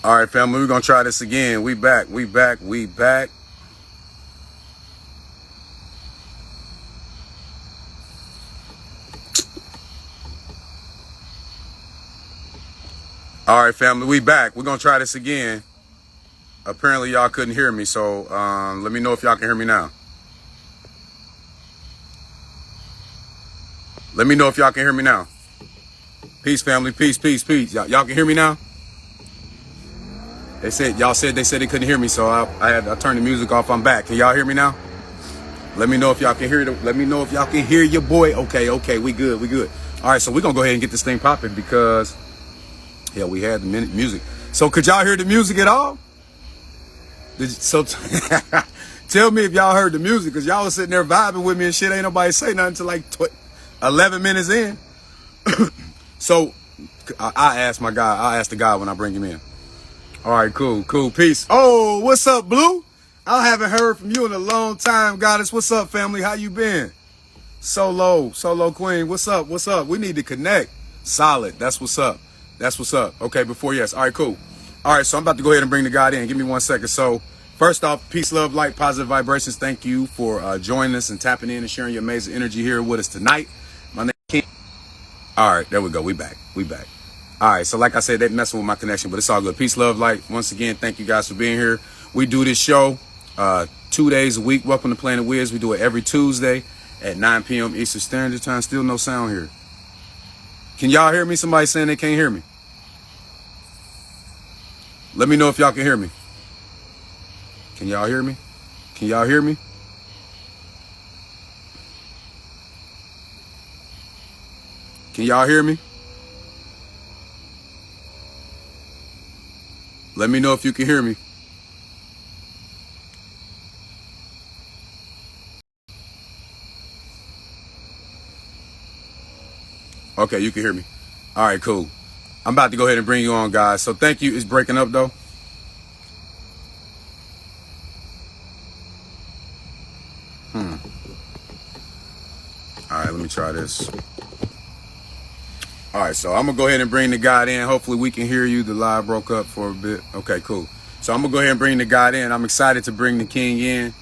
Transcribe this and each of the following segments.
All right, family, we're gonna try this again. We back. All right, family, we back. We're gonna try this again. Apparently, y'all couldn't hear me, so let me know if y'all can hear me now. Let me know if y'all can hear me now. Peace, family. Peace. Y'all can hear me now? They said they couldn't hear me, so I turned the music off. I'm back. Can y'all hear me now? Let me know if y'all can hear it. Let me know if y'all can hear your boy. Okay, we good. All right, so we're gonna go ahead and get this thing popping because we had the music. So could y'all hear the music at all? Tell me if y'all heard the music, because y'all was sitting there vibing with me and shit. Ain't nobody say nothing until like 11 minutes in. So I asked the guy when I bring him in. All right, cool. Peace. Oh, what's up, Blue? I haven't heard from you in a long time, Goddess. What's up, family? How you been? Solo Queen. What's up? We need to connect. Solid. That's what's up. Okay, before yes. All right, cool. All right, so I'm about to go ahead and bring the guy in. Give me 1 second. So first off, peace, love, light, positive vibrations. Thank you for joining us and tapping in and sharing your amazing energy here with us tonight. My name is King. All right, there we go. We back. All right, so like I said, they messing with my connection, but it's all good. Peace, love, light. Once again, thank you guys for being here. We do this show 2 days a week. Welcome to Planet Wiz. We do it every Tuesday at 9 p.m. Eastern Standard Time. Still no sound here. Can y'all hear me? Somebody saying they can't hear me. Let me know if y'all can hear me. Can y'all hear me? Can y'all hear me? Can y'all hear me? Let me know if you can hear me. Okay, you can hear me. All right, cool. I'm about to go ahead and bring you on, guys. So thank you. It's breaking up, though. All right, let me try this. All right, so I'm going to go ahead and bring the guy in. Hopefully we can hear you. The live broke up for a bit. Okay, cool. So I'm going to go ahead and bring the guy in. I'm excited to bring the king in.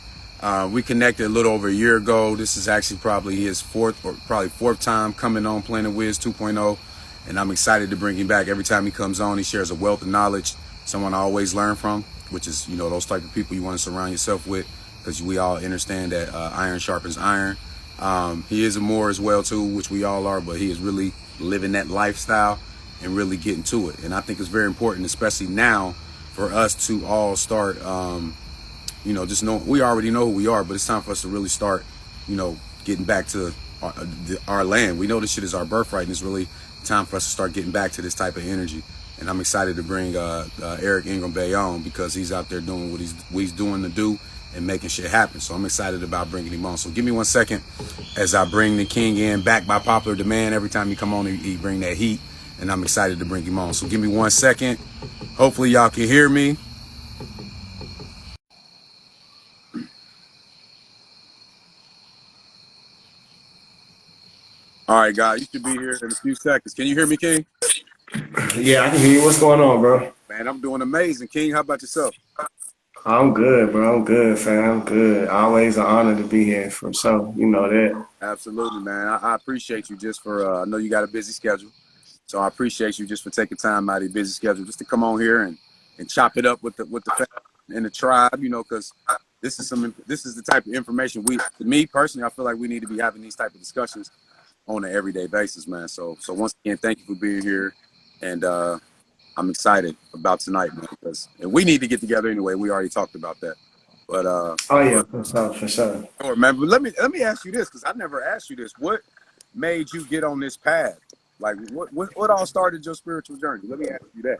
We connected a little over a year ago. This is actually probably his fourth time coming on Planet Wiz 2.0. And I'm excited to bring him back. Every time he comes on, he shares a wealth of knowledge, someone I always learn from, which is, those type of people you want to surround yourself with, because we all understand that iron sharpens iron. He is a Moor as well, too, which we all are, but he is really living that lifestyle and really getting to it. And I think it's very important, especially now, for us to all start, just know we already know who we are, but it's time for us to really start, getting back to our land. We know this shit is our birthright, and it's really time for us to start getting back to this type of energy. And I'm excited to bring Eric Ingram Bey on, because he's out there doing what he's doing to do and making shit happen. So I'm excited about bringing him on. So give me 1 second as I bring the king in, back by popular demand. Every time he come on, he bring that heat, and I'm excited to bring him on. So give me 1 second. Hopefully y'all can hear me. All right, guys, you should be here in a few seconds. Can you hear me, King? Yeah, I can hear you. What's going on, bro? Man, I'm doing amazing. King, how about yourself? I'm good, bro. I'm good, fam. I'm good. Always an honor to be here for so you know that. Absolutely, man. I appreciate you just for, I know you got a busy schedule. So I appreciate you just for taking time out of your busy schedule just to come on here and chop it up with the family and the tribe, because this is the type of information me personally, I feel like we need to be having these type of discussions on an everyday basis, man. So once again, thank you for being here, and I'm excited about tonight, man, because and we need to get together anyway. We already talked about that, but Oh yeah, for sure, for sure. remember, let me ask you this, because I never asked you this. What made you get on this path? Like, what all started your spiritual journey? Let me ask you that.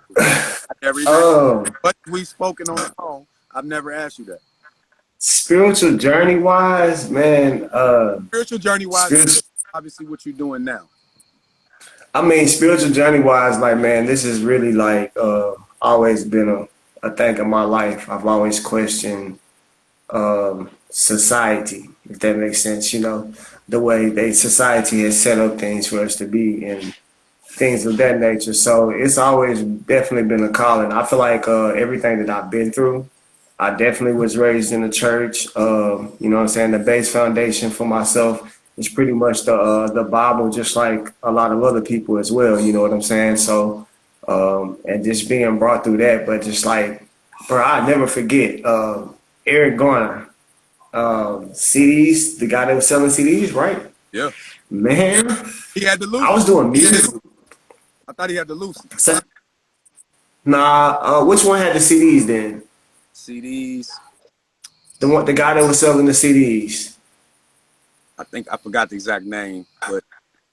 I never even, Um, but we've spoken on the phone. I've never asked you that. Spiritual journey wise, man. Spiritual journey wise, Spiritual. obviously, what you're doing now. I mean, spiritual journey wise, like man, this is really like always been a thing in my life. I've always questioned society, if that makes sense. The way society has set up things for us to be, and things of that nature. So it's always definitely been a calling. I feel like everything that I've been through, I definitely was raised in the church. You know what I'm saying? The base foundation for myself is pretty much the Bible, just like a lot of other people as well. You know what I'm saying? So and just being brought through that, but just like, bro, I never forget Eric Garner, CDs, the guy that was selling CDs, right? Yeah. Man, He had the I was Lucy. doing music. I thought he had the Lucy. So, nah, which one had the CDs then? CDs. The guy that was selling the CDs. I think I forgot the exact name, but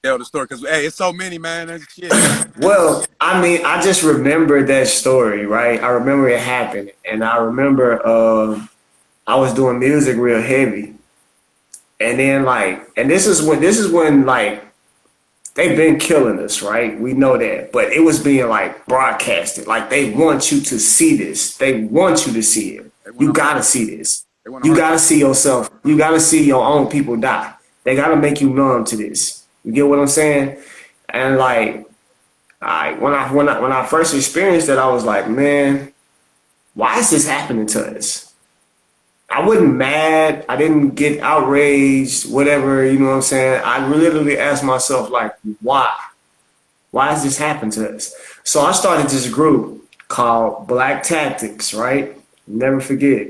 tell the story because hey, it's so many, man. That's shit. Well, I mean, I just remember that story, right? I remember it happened, and I remember I was doing music real heavy, and then like, and this is when like they've been killing us, right? We know that, but it was being like broadcasted, like they want you to see this, they want you to see it. They want You to hurt. gotta see this. They want to You hurt. gotta see yourself. You gotta see your own people die. They gotta make you numb to this. You get what I'm saying? And like, when I first experienced it, I was like, man, why is this happening to us? I wasn't mad. I didn't get outraged, whatever, you know what I'm saying? I literally asked myself, like, why? Why has this happened to us? So I started this group called Black Tactics, right? Never forget.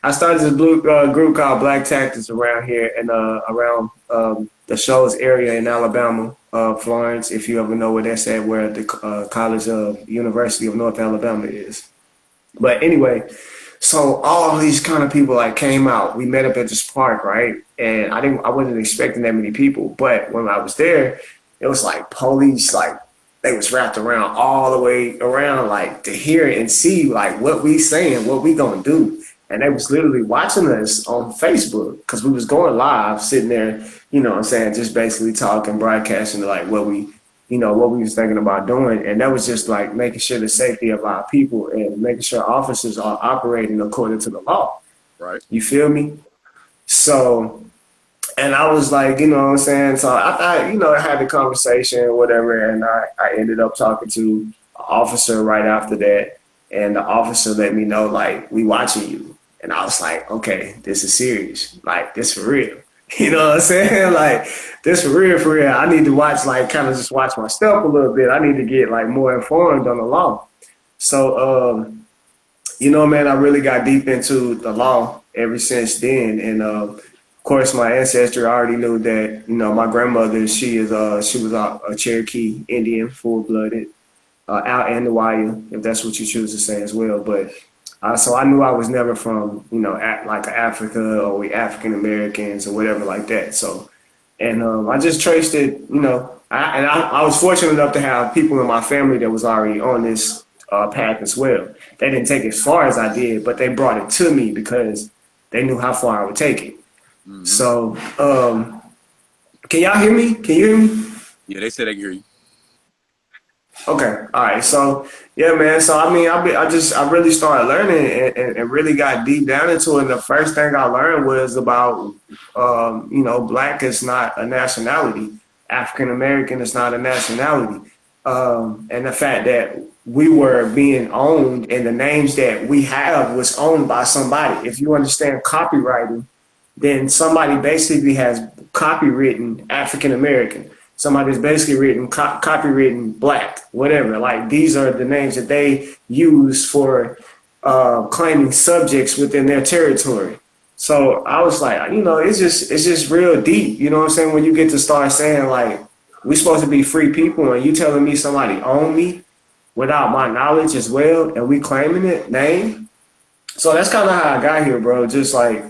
I started this group called Black Tactics around here and around the Shoals area in Alabama, Florence, if you ever know where that's at, where the College of University of North Alabama is. But anyway, so all these kind of people like came out. We met up at this park, right? And I wasn't expecting that many people, but when I was there, it was like police, like they was wrapped around all the way around, like to hear and see like what we saying, what we gonna do. And they was literally watching us on Facebook because we was going live, sitting there, you know what I'm saying, just basically talking, broadcasting like what we, you know, what we was thinking about doing. And that was just like making sure the safety of our people and making sure officers are operating according to the law. Right. You feel me? So, and I was like, you know what I'm saying? So I you know, I had the conversation or whatever, and I ended up talking to an officer right after that. And the officer let me know, like, we watching you. And I was like, okay, this is serious. Like, this for real. You know what I'm saying? Like, this for real, for real. I need to watch, like, kind of just watch my step a little bit. I need to get, like, more informed on the law. So, you know, man, I really got deep into the law ever since then. And, of course, my ancestry, I already knew that, you know, my grandmother, she was a Cherokee Indian, full-blooded, out in the wire, if that's what you choose to say as well. But so I knew I was never from, you know, like Africa or we African Americans or whatever like that. So, and I just traced it, you know, I was fortunate enough to have people in my family that was already on this path as well. They didn't take it as far as I did, but they brought it to me because they knew how far I would take it. Mm-hmm. So, can y'all hear me? Can you hear me? Yeah, they said they can hear you. Okay. All right. So yeah, man. So I mean, I really started learning and really got deep down into it. And the first thing I learned was about, you know, Black is not a nationality. African American is not a nationality. And the fact that we were being owned and the names that we have was owned by somebody. If you understand copywriting, then somebody basically has copywritten African American. Somebody's basically written, copywritten Black, whatever. Like these are the names that they use for claiming subjects within their territory. So I was like, you know, it's just real deep. You know what I'm saying? When you get to start saying like, we're supposed to be free people and you telling me somebody own me without my knowledge as well, and we claiming it name. So that's kind of how I got here, bro. Just like,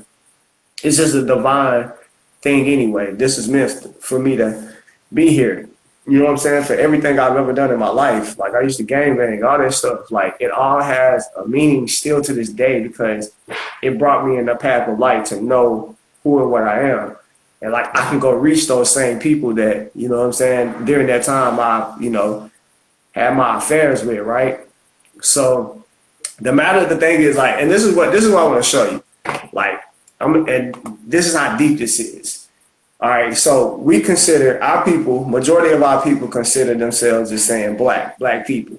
it's just a divine thing anyway. This is meant for me to be here. You know what I'm saying? For everything I've ever done in my life. Like I used to gang bang, all that stuff. Like it all has a meaning still to this day because it brought me in the path of light to know who and what I am. And like I can go reach those same people that, you know what I'm saying, during that time I, you know, had my affairs with, right? So the thing is like, and this is what I want to show you. Like, and this is how deep this is. All right, so we consider our people, majority of our people consider themselves as saying black people.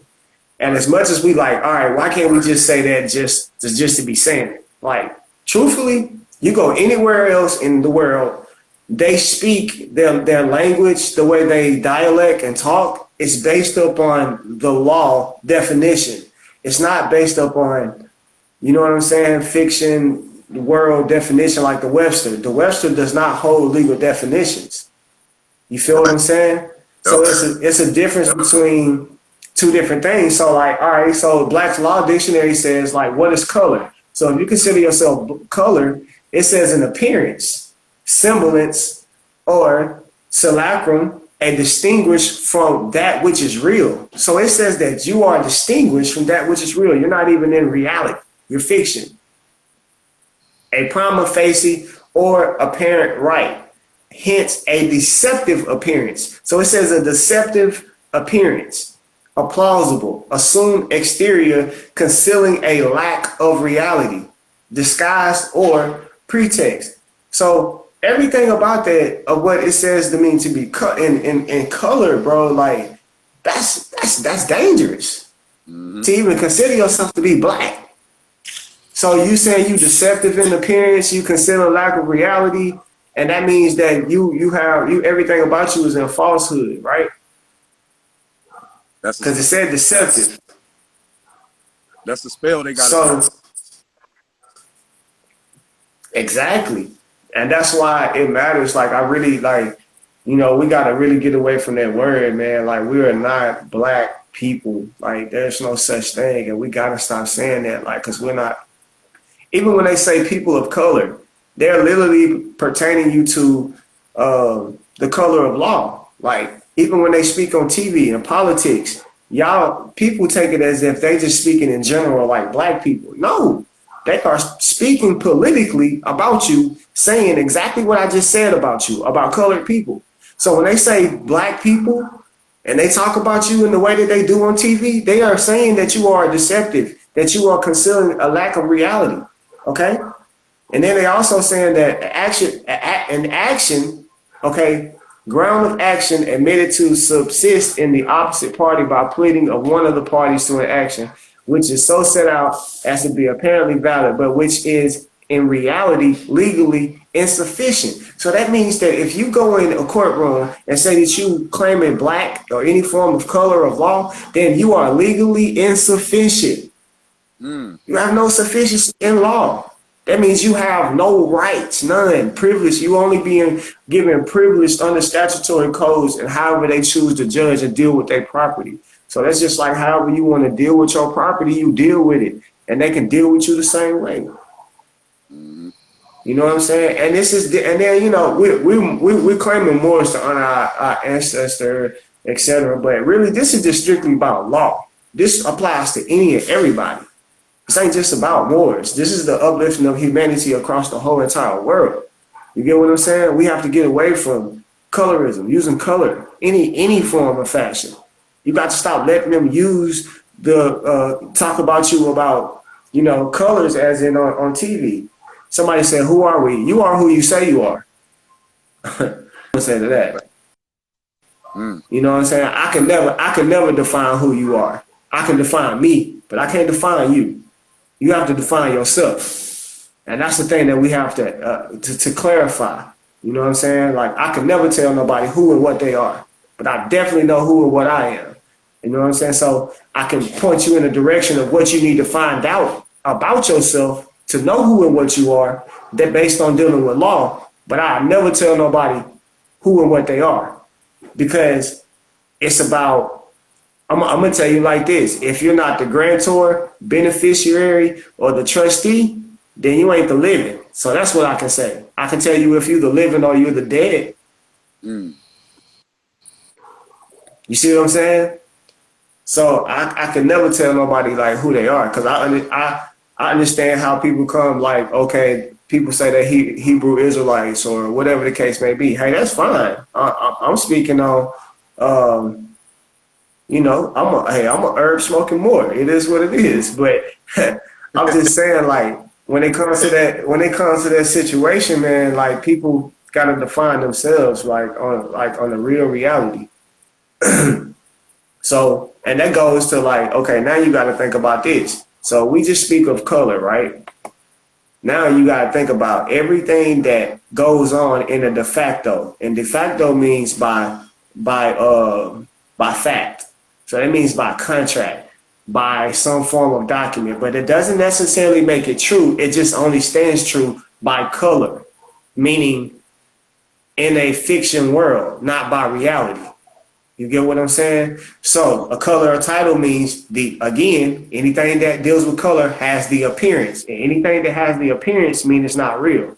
And as much as we like, all right, why can't we just say that just to be saying it? Like, truthfully, you go anywhere else in the world, they speak their language, the way they dialect and talk, is based upon the law definition. It's not based upon, you know what I'm saying, fiction, world definition like the Webster. The Webster does not hold legal definitions. You feel what I'm saying? So it's a difference between two different things. So like, all right, so Black's Law Dictionary says like, what is color? So if you consider yourself color, it says an appearance, semblance, or simulacrum, a distinguished from that which is real. So it says that you are distinguished from that which is real. You're not even in reality. You're fiction. A prima facie or apparent right. Hence, a deceptive appearance. So it says a deceptive appearance, a plausible, assumed exterior concealing a lack of reality, disguise or pretext. So everything about that of what it says to mean to be cut in color, bro, like that's dangerous. Mm-hmm. To even consider yourself to be black. So you saying you deceptive in appearance, you conceal a lack of reality, and that means that you everything about you is in falsehood, right? That's because it said deceptive. That's the spell they got. So exactly, and that's why it matters. Like I really like, we got to really get away from that word, man. Like we are not black people. Like there's no such thing, and we got to stop saying that. Like because we're not. Even when they say people of color, they're literally pertaining you to the color of law. Like even when they speak on TV and politics, people take it as if they just speaking in general like black people. No, they are speaking politically about you, saying exactly what I just said about you, about colored people. So when they say black people and they talk about you in the way that they do on TV, they are saying that you are deceptive, that you are concealing a lack of reality. Okay, and then they also saying that action, okay, ground of action admitted to subsist in the opposite party by pleading of one of the parties to an action, which is so set out as to be apparently valid, but which is in reality legally insufficient. So that means that if you go in a courtroom and say that you claiming black or any form of color of law, then you are legally insufficient. You have no sufficiency in law. That means you have no rights, none, privilege. You only being given privilege under statutory codes and however they choose to judge and deal with their property. So that's just like however you want to deal with your property, you deal with it. And they can deal with you the same way. You know what I'm saying? And this is, and then, we're claiming Moors to honor our ancestor, etc. But really, this is just strictly about law. This applies to any and everybody. This ain't just about wars. This is the uplifting of humanity across the whole entire world. You get what I'm saying? We have to get away from colorism, using color, any form of fashion. You got to stop letting them use talk about you about, colors as in on TV. Somebody said, who are we? You are who you say you are. I'm say to that. You know what I'm saying? I can never define who you are. I can define me, but I can't define you. You have to define yourself. And that's the thing that we have to clarify. You know what I'm saying? Like, I can never tell nobody who and what they are, but I definitely know who and what I am. You know what I'm saying? So I can point you in the direction of what you need to find out about yourself to know who and what you are, that based on dealing with law. But I never tell nobody who and what they are, because it's about, I'm going to tell you like this. If you're not the grantor, beneficiary, or the trustee, then you ain't the living. So that's what I can say. I can tell you if you're the living or you're the dead. You see what I'm saying? So I can never tell nobody like who they are, because I understand how people come, like, okay, people say that Hebrew Israelites or whatever the case may be. Hey, that's fine. I'm speaking on, I'm a herb smoking more. It is what it is. But I'm just saying, like, when it comes to that situation, man, like, people gotta define themselves like on the real reality. So, and that goes to like, okay, now you got to think about this. So we just speak of color, right? Now you got to think about everything that goes on in a de facto, and de facto means by by fact. So that means by contract, by some form of document, but it doesn't necessarily make it true. It just only stands true by color, meaning in a fiction world, not by reality. You get what I'm saying? So a color or title means anything that deals with color has the appearance. And anything that has the appearance means it's not real.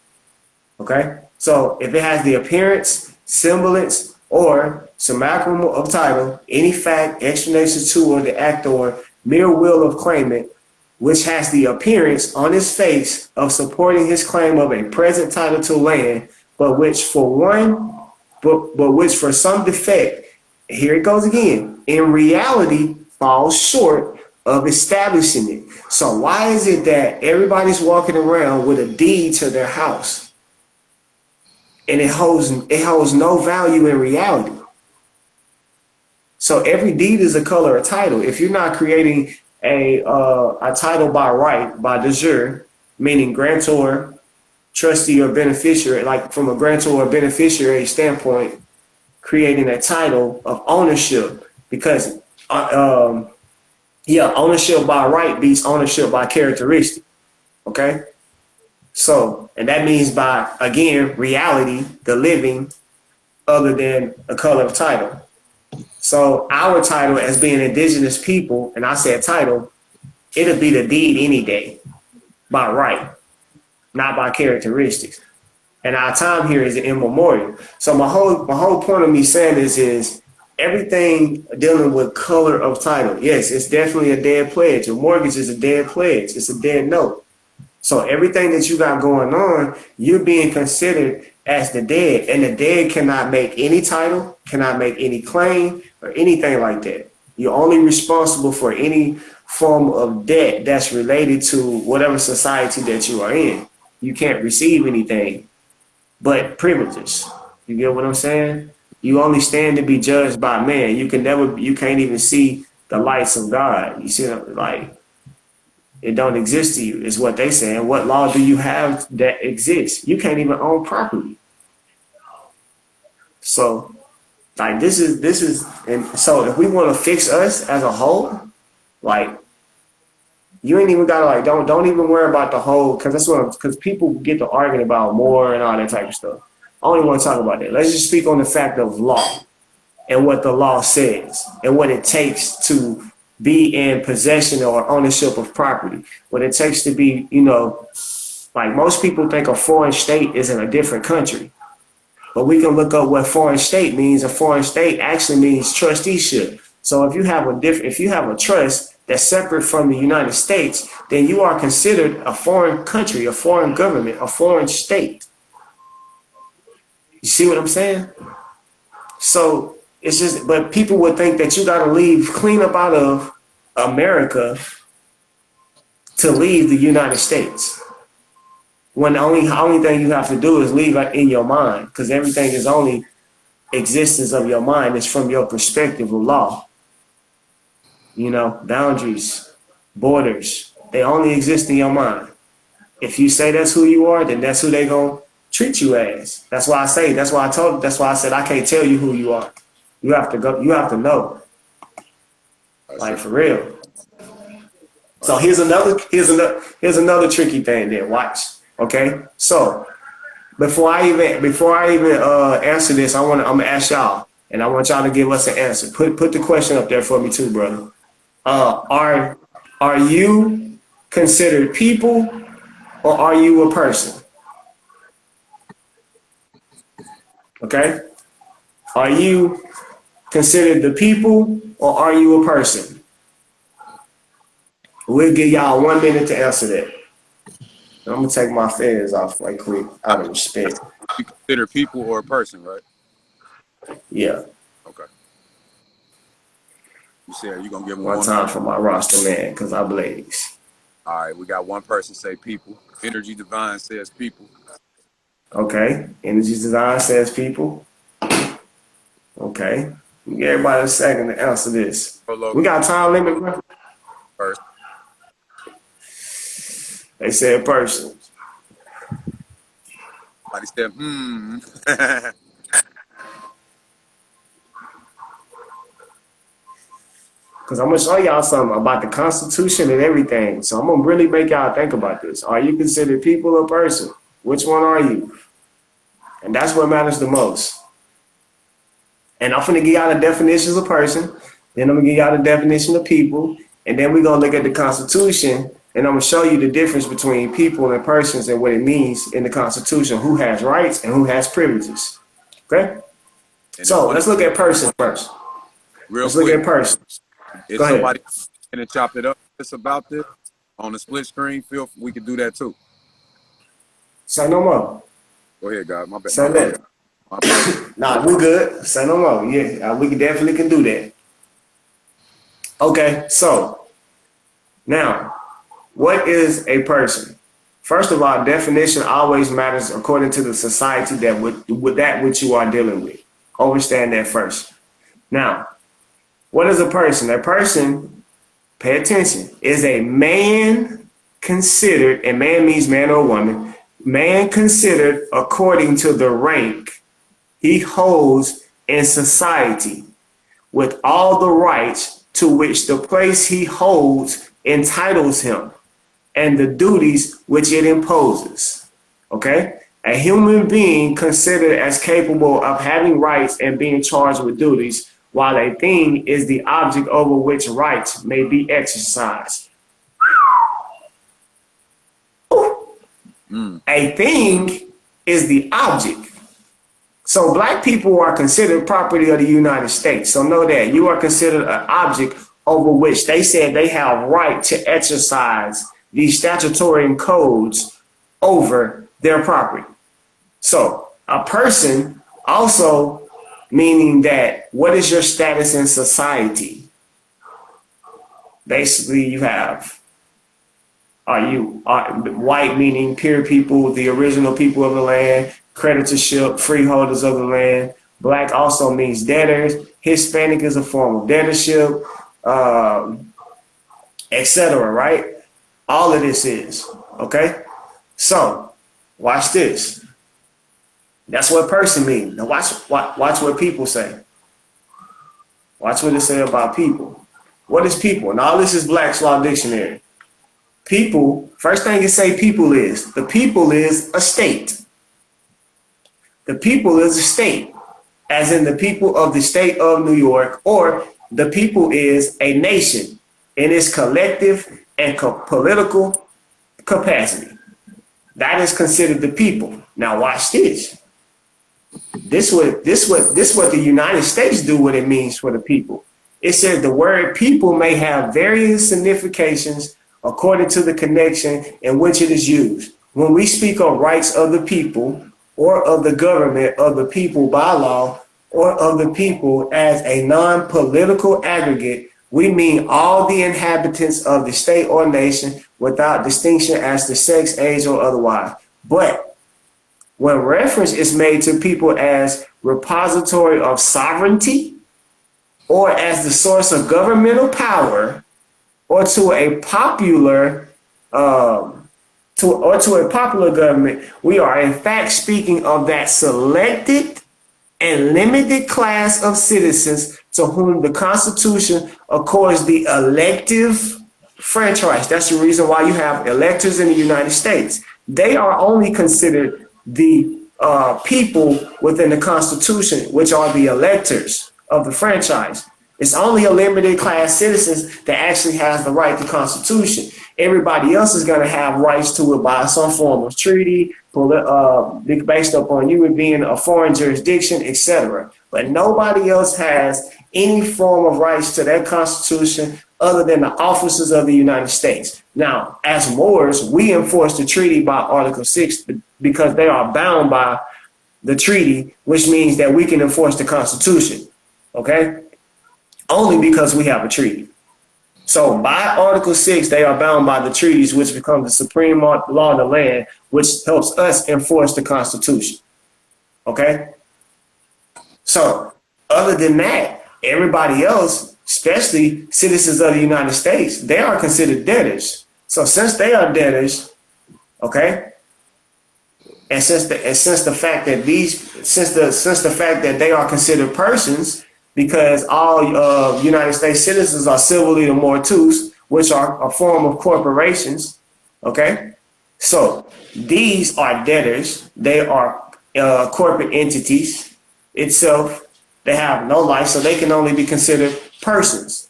Okay? So if it has the appearance, semblance, or simulacrum of title, any fact, explanation to, or the act or mere will of claimant, which has the appearance on his face of supporting his claim of a present title to land, but which for some defect, here it goes again, in reality falls short of establishing it. So why is it that everybody's walking around with a deed to their house and it holds no value in reality? So every deed is a color or title. If you're not creating a title by right, by de jure, meaning grantor, trustee, or beneficiary, like from a grantor or beneficiary standpoint, creating a title of ownership, because ownership by right beats ownership by characteristic. Okay, so and that means by again reality, the living, other than a color of title. So our title as being indigenous people, and I said title, it'll be the deed any day by right, not by characteristics. And our time here is immemorial. So my whole point of me saying this is everything dealing with color of title. Yes, it's definitely a dead pledge. A mortgage is a dead pledge. It's a dead note. So everything that you got going on, you're being considered as the dead, and the dead cannot make any title, cannot make any claim or anything like that. You're only responsible for any form of debt that's related to whatever society that you are in. You can't receive anything but privileges. You get what I'm saying? You only stand to be judged by man. You can't even see the lights of God. You see, like, it don't exist to you, is what they saying. What law do you have that exists? You can't even own property. So, like, and so if we want to fix us as a whole, like, you ain't even gotta like don't even worry about the whole, because people get to arguing about more and all that type of stuff. I don't even want to talk about that. Let's just speak on the fact of law and what the law says and what it takes to be in possession or ownership of property. What it takes to be, like most people think a foreign state is in a different country. But we can look up what foreign state means. A foreign state actually means trusteeship. So if you have a trust that's separate from the United States, then you are considered a foreign country, a foreign government, a foreign state. You see what I'm saying? So it's just, but people would think that you got to leave clean up out of America to leave the United States. When the only thing you have to do is leave it in your mind, because everything is only existence of your mind. It's from your perspective of law. Boundaries, borders, they only exist in your mind. If you say that's who you are, then that's who they gonna treat you as. That's why I said I can't tell you who you are. You have to know. Like, for real. So here's another tricky thing there. Watch. Okay? So before I even answer this, I'm gonna ask y'all, and I want y'all to give us an answer. Put the question up there for me too, brother. Are you considered people, or are you a person? Okay? Are you considered the people, or are you a person? We'll give y'all 1 minute to answer that. I'm gonna take my fans off right quick out of respect. You consider people or a person, right? Yeah. Okay. You said you're gonna give them One 1 time minute. for my roster man, because I blaze. All right, we got one person say people. Energy Divine says people. Okay. Energy design says people. Okay. Give everybody a second to answer this. We got time limit, bro. First, They said person. somebody said, Because I'm going to show y'all something about the Constitution and everything. So I'm going to really make y'all think about this. Are you considered people or person? Which one are you? And that's what matters the most. And I'm going to give y'all the definitions of person. Then I'm going to give y'all the definition of people. And then we're going to look at the Constitution. And I'm going to show you the difference between people and persons and what it means in the Constitution. Who has rights and who has privileges. Okay? So let's look at person first. Let's look at person. If somebody can chop it up just about this on the split screen, we can do that too. Say no more. Go ahead, God. My bad. Say that. Nah, we good. Say no more. Yeah, we definitely can do that. Okay, so now, what is a person? First of all, definition always matters according to the society that with that which you are dealing with. Understand that first. Now, what is a person? A person, pay attention, is a man considered, and man means man or woman, man considered according to the rank he holds in society, with all the rights to which the place he holds entitles him, and the duties which it imposes. Okay? A human being considered as capable of having rights and being charged with duties, while a thing is the object over which rights may be exercised. A thing is the object. So black people are considered property of the United States. So know that you are considered an object over which they said they have right to exercise these statutory codes over their property. So a person also meaning that what is your status in society? Basically, you have, are you white, meaning pure people, the original people of the land, creditorship, freeholders of the land. Black also means debtors. Hispanic is a form of debtorship, etc. Right? All of this is, okay? So, watch this. That's what person means. Now watch what people say. Watch what it say about people. What is people? Now this is Black's Law Dictionary. People, first thing it say people is, the people is a state. The people is a state, as in the people of the state of New York, or the people is a nation in its collective and political capacity. That is considered the people. Now watch this. This what the United States do what it means for the people. It says the word people may have various significations according to the connection in which it is used. When we speak of rights of the people or of the government of the people by law or of the people as a non-political aggregate, we mean all the inhabitants of the state or nation without distinction as to sex, age, or otherwise. But when reference is made to people as repository of sovereignty or as the source of governmental power or to a popular government, we are in fact speaking of that selected and limited class of citizens to whom the Constitution accords the elective franchise. That's the reason why you have electors in the United States. They are only considered the people within the Constitution, which are the electors of the franchise. It's only a limited class citizens that actually has the right to Constitution. Everybody else is going to have rights to it by some form of treaty, based upon you being a foreign jurisdiction, etc. But nobody else has any form of rights to that Constitution other than the officers of the United States. Now, as Moors, we enforce the treaty by Article 6 because they are bound by the treaty, which means that we can enforce the Constitution, okay? Only because we have a treaty. So by Article 6, they are bound by the treaties, which become the supreme law of the land, which helps us enforce the Constitution. Okay? So other than that, everybody else, especially citizens of the United States, they are considered debtors. So since they are debtors, okay, and since the fact that they are considered persons, because all United States citizens are civilly mortus, which are a form of corporations. Okay, so these are debtors. They are corporate entities itself. They have no life, so they can only be considered persons.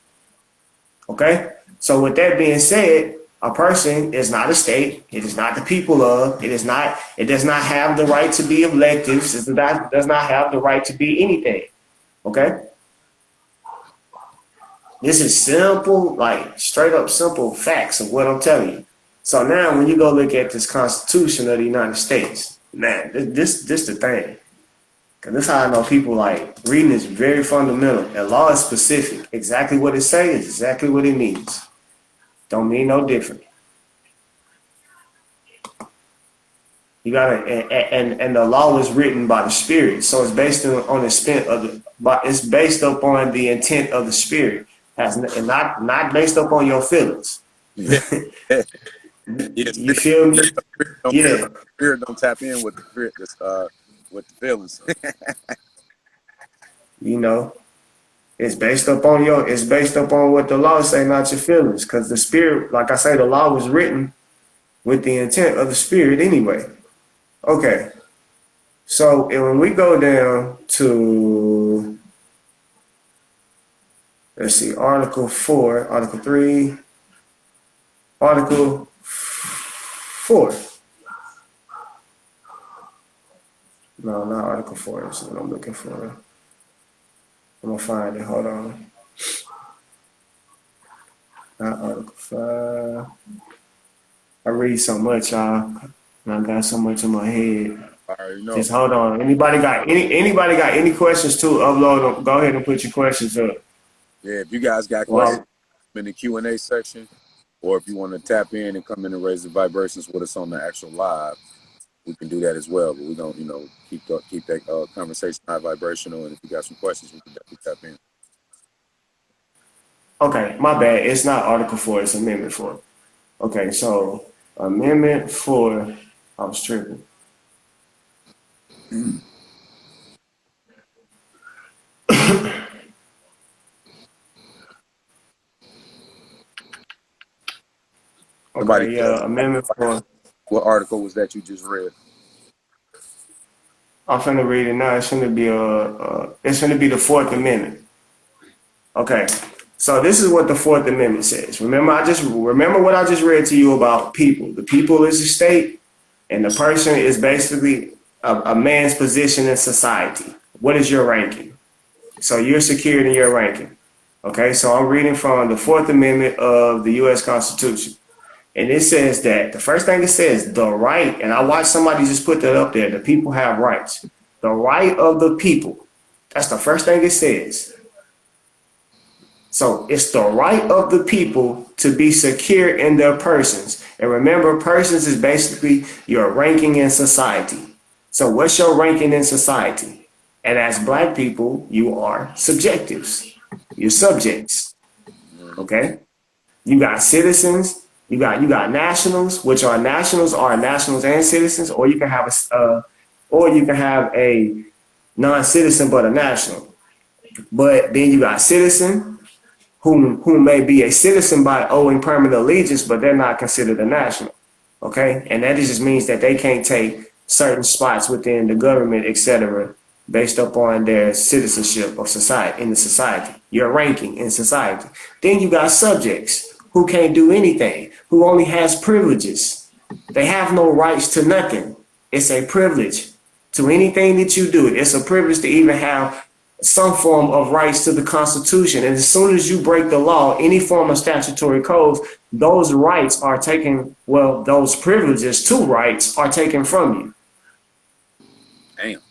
Okay, so with that being said, a person is not a state. It is not the people of. It is not. It does not have the right to be electives. It does not have the right to be anything. Okay. This is simple, like straight up simple facts of what I'm telling you. So now when you go look at this Constitution of the United States, man, this the thing. Cause this is how I know people like reading is very fundamental. And law is specific. Exactly what it says is exactly what it means. Don't mean no different. You gotta and the law was written by the Spirit, so it's based on the spent of the. But it's based upon the intent of the Spirit, and not based upon your feelings. Yes. You feel me? Yeah. Spirit don't tap in with the spirit, with the feelings. You know, it's based upon what the law say, not your feelings. Because the Spirit, like I say, the law was written with the intent of the Spirit anyway. Okay. So when we go down to, let's see, Article 4, Article 3, Article 4. No, not Article 4. That's what I'm looking for. I'm going to find it. Hold on. Not Article 5. I read so much, y'all. And I got so much in my head. I already know. Just hold on. Anybody got any questions to upload them? Go ahead and put your questions up. Yeah, if you guys got questions in the Q&A section, or if you want to tap in and come in and raise the vibrations with us on the actual live, we can do that as well. But we don't, keep that conversation high vibrational. And if you got some questions, we can definitely tap in. Okay, my bad. It's not Article 4. It's Amendment 4. Okay, so Amendment 4. I was tripping. Okay, yeah, Amendment 4. What article was that you just read? I'm finna read it now. It's finna be the Fourth Amendment. Okay, so this is what the Fourth Amendment says. Remember what I just read to you about people. The people is the state, and the person is basically a man's position in society. What is your ranking? So you're secured in your ranking. Okay, so I'm reading from the Fourth Amendment of the U.S. Constitution. And it says that the first thing it says, the right, and I watched somebody just put that up there, the people have rights. The right of the people. That's the first thing it says. So it's the right of the people to be secure in their persons. And remember, persons is basically your ranking in society. So what's your ranking in society? And as Black people, you are subjectives. You're subjects. Okay? You got citizens. You got nationals, which are nationals and citizens, or you can have a non-citizen but a national. But then you got citizen, who may be a citizen by owing permanent allegiance, but they're not considered a national. Okay, and that just means that they can't take certain spots within the government, etc., based upon their citizenship of society in the society, your ranking in society. Then you got subjects who can't do anything, who only has privileges. They have no rights to nothing. It's a privilege to anything that you do. It's a privilege to even have some form of rights to the Constitution. And as soon as you break the law, any form of statutory codes, those rights are taken, those privileges to rights are taken from you. Damn.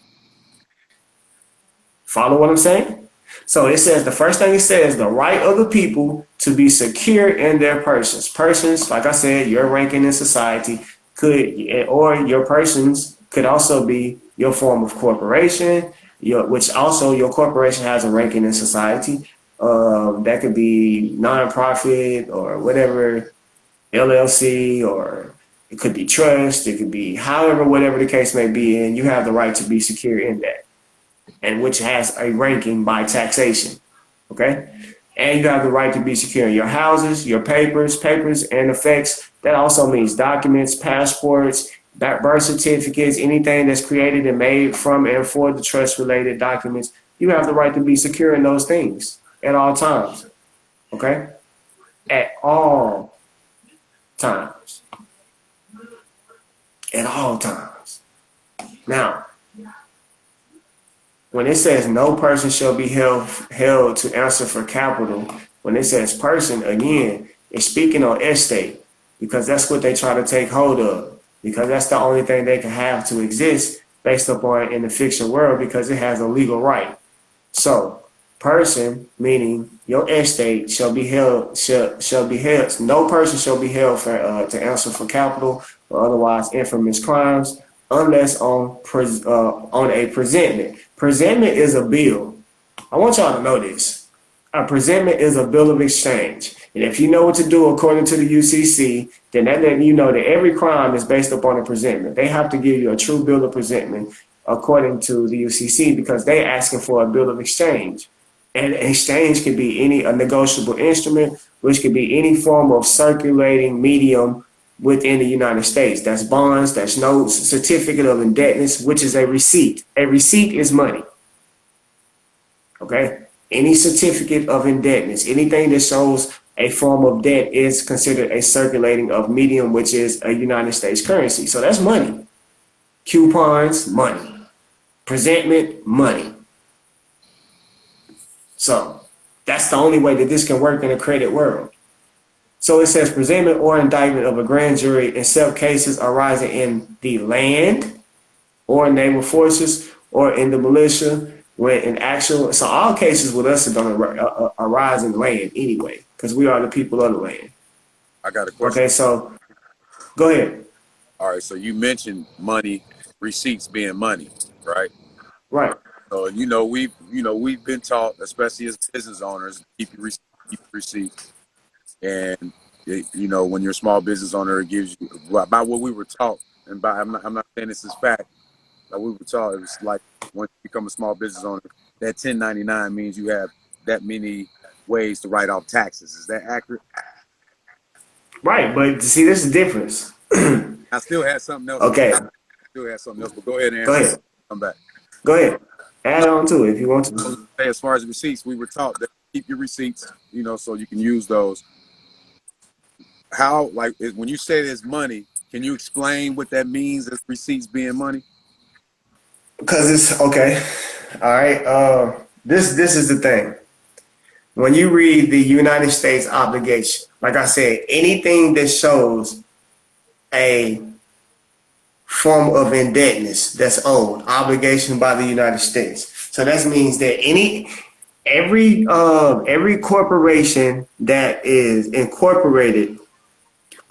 Follow what I'm saying? So it says, the first thing it says, the right of the people to be secure in their persons. Persons, like I said, your ranking in society could, or your persons could also be your form of corporation, which also your corporation has a ranking in society. That could be nonprofit or whatever, LLC, or it could be trust. It could be however, whatever the case may be, and you have the right to be secure in that, and which has a ranking by taxation. Okay? And you have the right to be secure in your houses, your papers and effects. That also means documents, passports, birth certificates, anything that's created and made from and for the trust related documents. You have the right to be secure in those things at all times. Okay? At all times. At all times. Now, when it says no person shall be held to answer for capital, when it says person, again, it's speaking on estate, because that's what they try to take hold of, because that's the only thing they can have to exist based upon in the fiction world, because it has a legal right. So, person, meaning your estate, shall be held. No person shall be held for to answer for capital or otherwise infamous crimes, unless on a presentment. Presentment is a bill. I want y'all to know this. A presentment is a bill of exchange. And if you know what to do according to the UCC, then that letting you know that every crime is based upon a presentment. They have to give you a true bill of presentment according to the UCC, because they're asking for a bill of exchange. And exchange could be a negotiable instrument, which could be any form of circulating medium within the United States. That's bonds, that's notes, certificate of indebtedness, which is a receipt. A receipt is money. Okay? Any certificate of indebtedness, anything that shows a form of debt is considered a circulating of medium, which is a United States currency. So that's money. Coupons, money. Presentment, money. So that's the only way that this can work in a credit world. So it says presentment or indictment of a grand jury in some cases arising in the land or naval forces or in the militia, when in actual, so all cases with us are going to arise in land anyway, because we are the people of the land. I got a question. Okay, so go ahead. All right, so you mentioned money, receipts being money, right? Right. So we've been taught, especially as business owners, keep your receipts. And when you're a small business owner, it gives you, by what we were taught, and by I'm not saying this is fact, but we were taught it was like, once you become a small business owner, that 1099 means you have that many ways to write off taxes. Is that accurate? Right, but see, this is the difference. I still had something else. Okay, But go ahead and go answer. ahead. Come back. Go ahead. Add on to it if you want I was to. gonna say, as far as receipts, we were taught that keep your receipts, so you can use those. How, like, when you say there's money, can you explain what that means as receipts being money? Because it's okay. All right. This is the thing. When you read the United States obligation, like I said, anything that shows a form of indebtedness that's owed, obligation by the United States. So that means that every corporation that is incorporated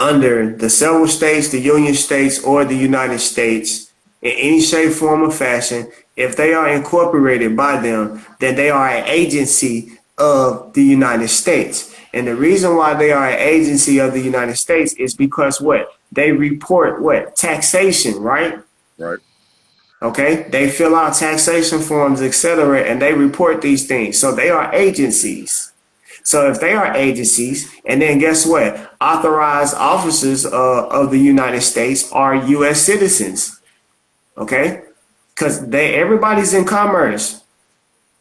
under the several states, the Union States, or the United States, in any shape, form, or fashion, if they are incorporated by them, then they are an agency of the United States. And the reason why they are an agency of the United States is because what? They report what? Taxation, right? Right. Okay? They fill out taxation forms, etc., and they report these things. So they are agencies. So if they are agencies, and then guess what? Authorized officers of the United States are U.S. citizens. Okay? Because everybody's in commerce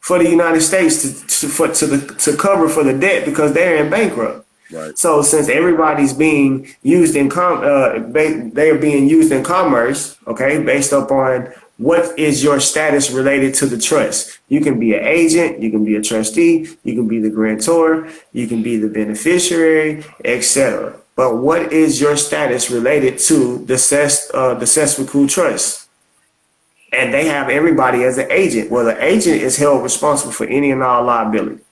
for the United States to cover for the debt, because they're in bankrupt. Right. So since everybody's being used in they are being used in commerce, okay, based upon what is your status related to the trust. You can be an agent, you can be a trustee, you can be the grantor, you can be the beneficiary, etc. But what is your status related to the Cesspool Trust? and they have everybody as an agent. Well, the agent is held responsible for any and all liability.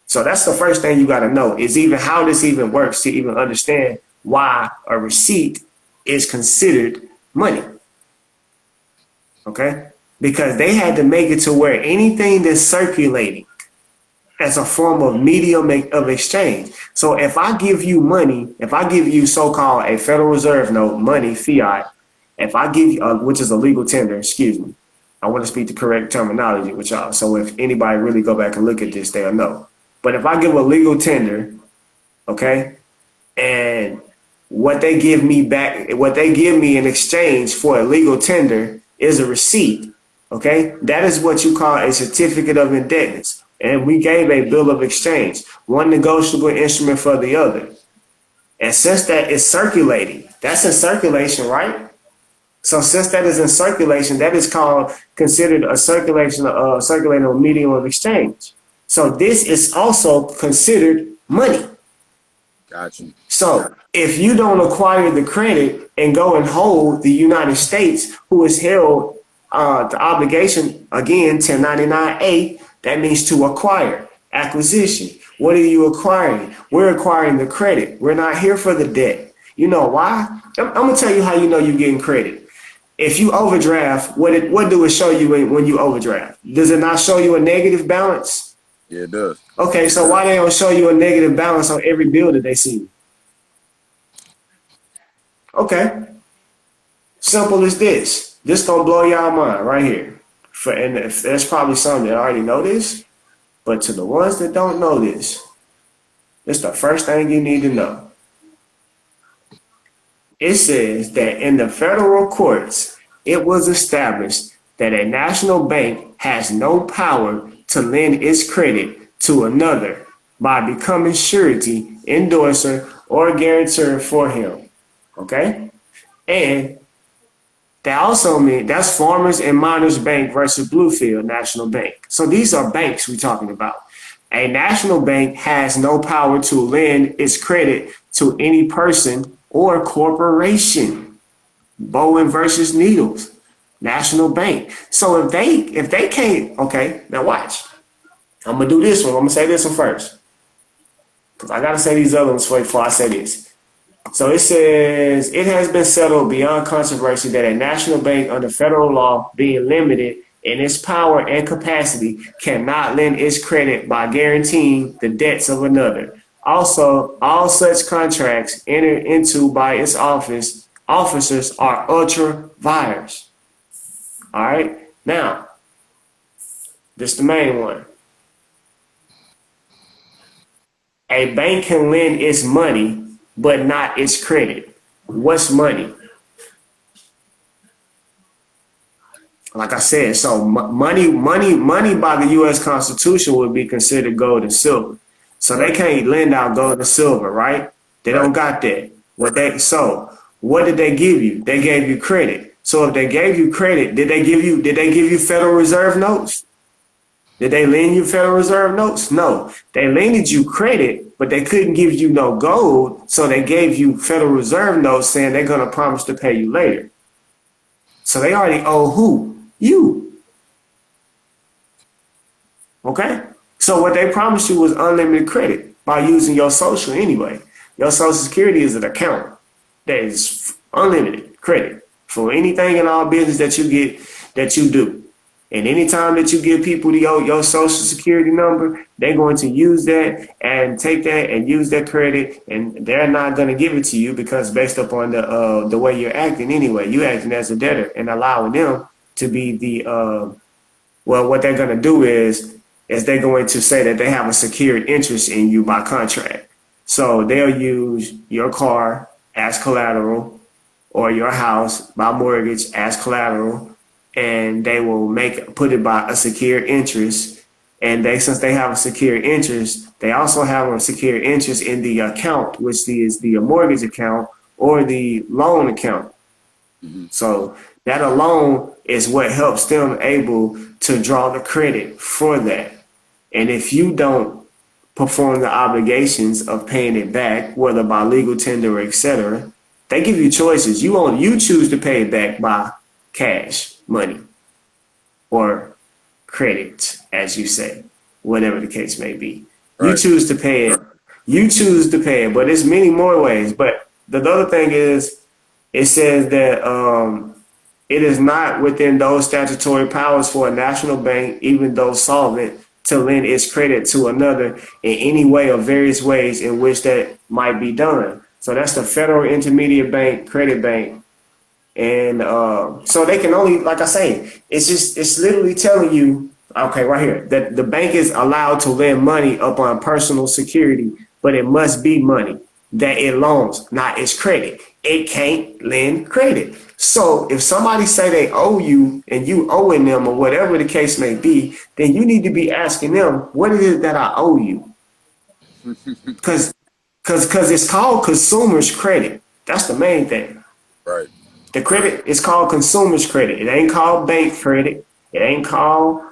So that's the first thing you got to know is even how this even works to even understand why a receipt is considered money. Okay? Because they had to make it to where anything that's circulating as a form of medium of exchange. So if I give you money, if I give you so-called a Federal Reserve note, money, fiat, if I give you, which is a legal tender, excuse me, I want to speak the correct terminology with y'all. So if anybody really go back and look at this, they'll know. But if I give a legal tender, okay, and what they give me back, what they give me in exchange for a legal tender is a receipt, okay? That is what you call a certificate of indebtedness. And we gave a bill of exchange, one negotiable instrument for the other. And since that is circulating, that's in circulation, right? So since that is in circulation, that is considered a circulating medium of exchange. So this is also considered money. Gotcha. So if you don't acquire the credit and go and hold the United States, who is held the obligation, again, 1099A, that means to acquire, acquisition. What are you acquiring? We're acquiring the credit. We're not here for the debt. You know why? I'm going to tell you how you know you're getting credit. If you overdraft, what do it show you when you overdraft? Does it not show you a negative balance? Yeah, it does. Okay, so why they don't show you a negative balance on every bill that they see? Okay, simple as this. This gonna blow y'all mind right here. And if there's probably some that already know this, but to the ones that don't know this, it's the first thing you need to know. It says that in the federal courts, it was established that a national bank has no power to lend its credit to another by becoming surety, endorser, or guarantor for him. Okay? And that also means that's Farmers and Miners Bank versus Bluefield National Bank. So these are banks we're talking about. A national bank has no power to lend its credit to any person or corporation. Bowen versus Needles, National Bank. So if they can't, okay, now watch. I'm gonna do this one. I'm gonna say this one first, because I gotta say these other ones before I say this. So it says it has been settled beyond controversy that a national bank under federal law, being limited in its power and capacity, cannot lend its credit by guaranteeing the debts of another. Also, all such contracts entered into by its officers are ultra vires. All right. Now, this is the main one. A bank can lend its money, but not its credit. What's money? Like I said, so money by the U.S. Constitution would be considered gold and silver. So they can't lend out gold and silver, right? They don't got that. What did they give you? They gave you credit. So if they gave you credit, did they give you Federal Reserve notes? Did they lend you Federal Reserve notes? No. They lended you credit, but they couldn't give you no gold, so they gave you Federal Reserve notes saying they're going to promise to pay you later. So they already owe who? You. Okay? So what they promised you was unlimited credit by using your social anyway. Your Social Security is an account that is unlimited credit for anything in all business that you get, that you do. And anytime that you give people your Social Security number, they're going to use that and take that and use that credit, and they're not going to give it to you because based upon the way you're acting anyway. You're acting as a debtor and allowing them to be the what they're going to do is they're going to say that they have a secured interest in you by contract. So they'll use your car as collateral or your house by mortgage as collateral, and they will put it by a secure interest. And since they have a secure interest, they also have a secure interest in the account, which is the mortgage account or the loan account. Mm-hmm. So that alone is what helps them able to draw the credit for that. And if you don't perform the obligations of paying it back, whether by legal tender or etc., they give you choices. You choose to pay it back by cash money. or credit, as you say, whatever the case may be. You Right. choose to pay it. You choose to pay it, but there's many more ways. But the other thing is, it says that it is not within those statutory powers for a national bank, even though solvent, to lend its credit to another in any way or various ways in which that might be done. So that's the Federal Intermediate Bank, Credit Bank. And so they can only, like I say, it's literally telling you, okay, right here, that the bank is allowed to lend money upon personal security, but it must be money that it loans, not its credit. It can't lend credit. So if somebody say they owe you and you owing them or whatever the case may be, then you need to be asking them, what is it that I owe you? Because it's called consumer's credit. That's the main thing. Right. The credit is called consumer's credit. It ain't called bank credit. It ain't called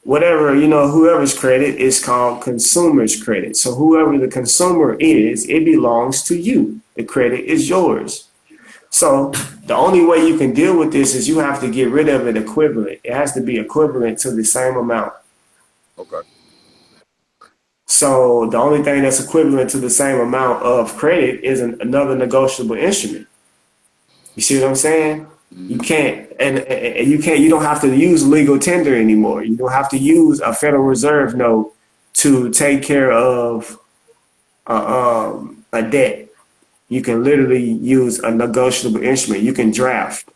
whatever, whoever's credit is called consumer's credit. So whoever the consumer is, it belongs to you. The credit is yours. So the only way you can deal with this is you have to get rid of it equivalent. It has to be equivalent to the same amount. Okay. So the only thing that's equivalent to the same amount of credit is another negotiable instrument. You see what I'm saying? You can't, and you don't have to use legal tender anymore. You don't have to use a Federal Reserve note to take care of a debt. You can literally use a negotiable instrument. You can draft,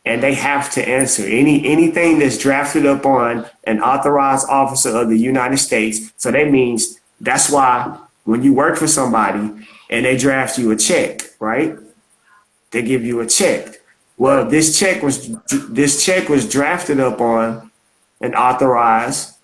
and they have to answer anything that's drafted up on an authorized officer of the United States. So that means that's why when you work for somebody and they draft you a check, right? They give you a check. Well, this check was drafted up on an authorized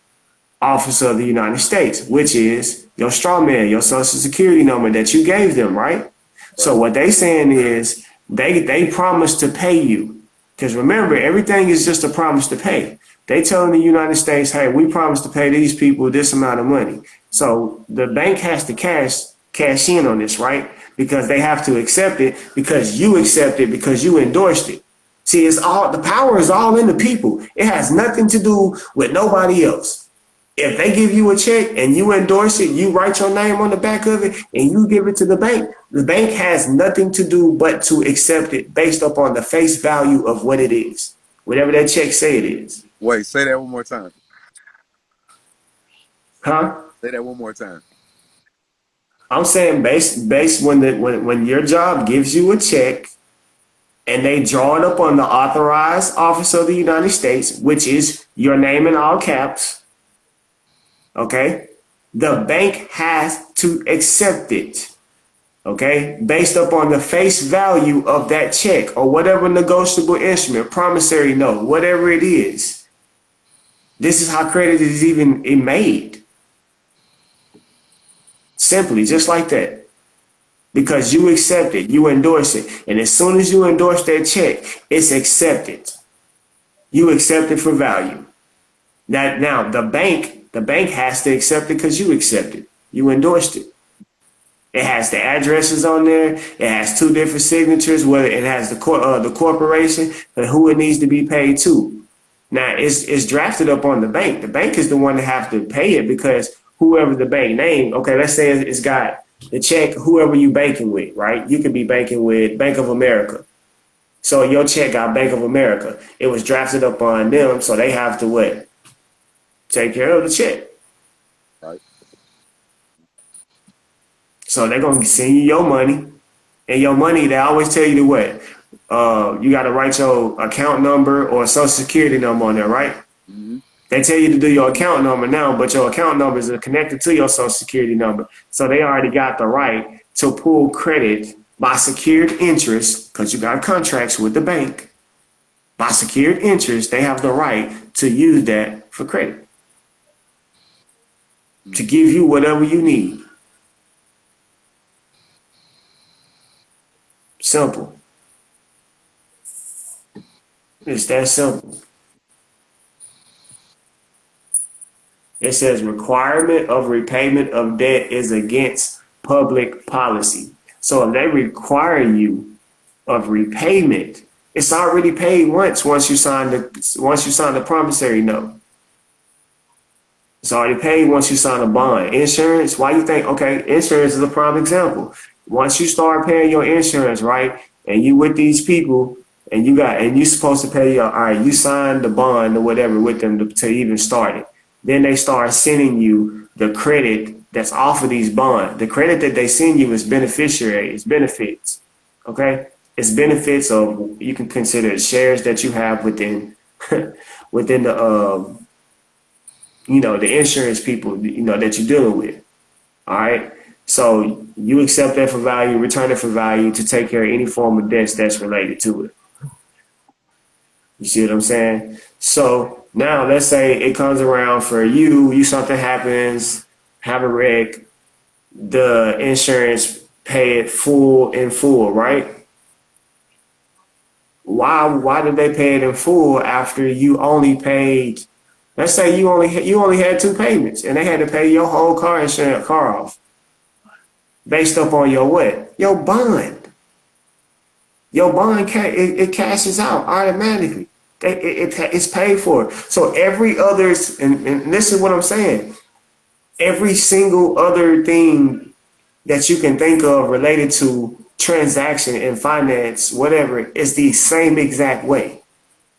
officer of the United States, which is your straw man, your social security number that you gave them, right? So what they saying is they promise to pay you. Because remember, everything is just a promise to pay. They telling the United States, hey, we promise to pay these people this amount of money. So the bank has to cash in on this, right? Because they have to accept it because you accept it because you endorsed it. See, the power is all in the people. It has nothing to do with nobody else. If they give you a check and you endorse it, you write your name on the back of it and you give it to the bank has nothing to do but to accept it based upon the face value of what it is, whatever that check say it is. Wait, say that one more time. Huh? Say that one more time. I'm saying based when your job gives you a check and they draw it up on the authorized officer of the United States, which is your name in all caps, okay? The bank has to accept it, okay? Based upon the face value of that check or whatever negotiable instrument, promissory note, whatever it is. This is how credit is even made. Simply, just like that. Because you accept it, you endorse it. And as soon as you endorse that check, it's accepted. You accept it for value. Now the bank has to accept it because you accept it. You endorsed it. It has the addresses on there. It has two different signatures. Whether it has the corporation and who it needs to be paid to. Now it's drafted up on the bank. The bank is the one that have to pay it because whoever the bank name. Okay, let's say it's got the check. Whoever you banking with, right? You could be banking with Bank of America. So your check got Bank of America. It was drafted up on them, so they have to what? Take care of the check. Right. So they're gonna send you your money, and your money. They always tell you to what? You got to write your account number or social security number on there, right? Mm-hmm. They tell you to do your account number now, but your account numbers are connected to your social security number. So they already got the right to pull credit by secured interest because you got contracts with the bank. By secured interest, they have the right to use that for credit, to give you whatever you need. Simple. It's that simple. It says requirement of repayment of debt is against public policy. So if they require you of repayment, It's already paid once you sign the promissory note. It's already paid once you sign a bond. Insurance, why you think, okay, insurance is a prime example. Once you start paying your insurance, right, and you with these people and you supposed to pay all right, you signed the bond or whatever with them to even start it. Then they start sending you the credit that's off of these bonds. The credit that they send you is beneficiary, it's benefits. Okay? It's benefits of, you can consider it shares that you have within within the insurance people, that you're dealing with. All right. So you accept that for value, return it for value to take care of any form of debts that's related to it. You see what I'm saying? So now let's say it comes around for you, something happens, have a wreck, the insurance pay it in full, right? Why did they pay it in full after you only paid? Let's say you only had two payments and they had to pay your whole car off based up on your what? Your bond. Your bond it cashes out automatically. It's paid for. So every others, and this is what I'm saying. Every single other thing that you can think of related to transaction and finance, whatever, is the same exact way.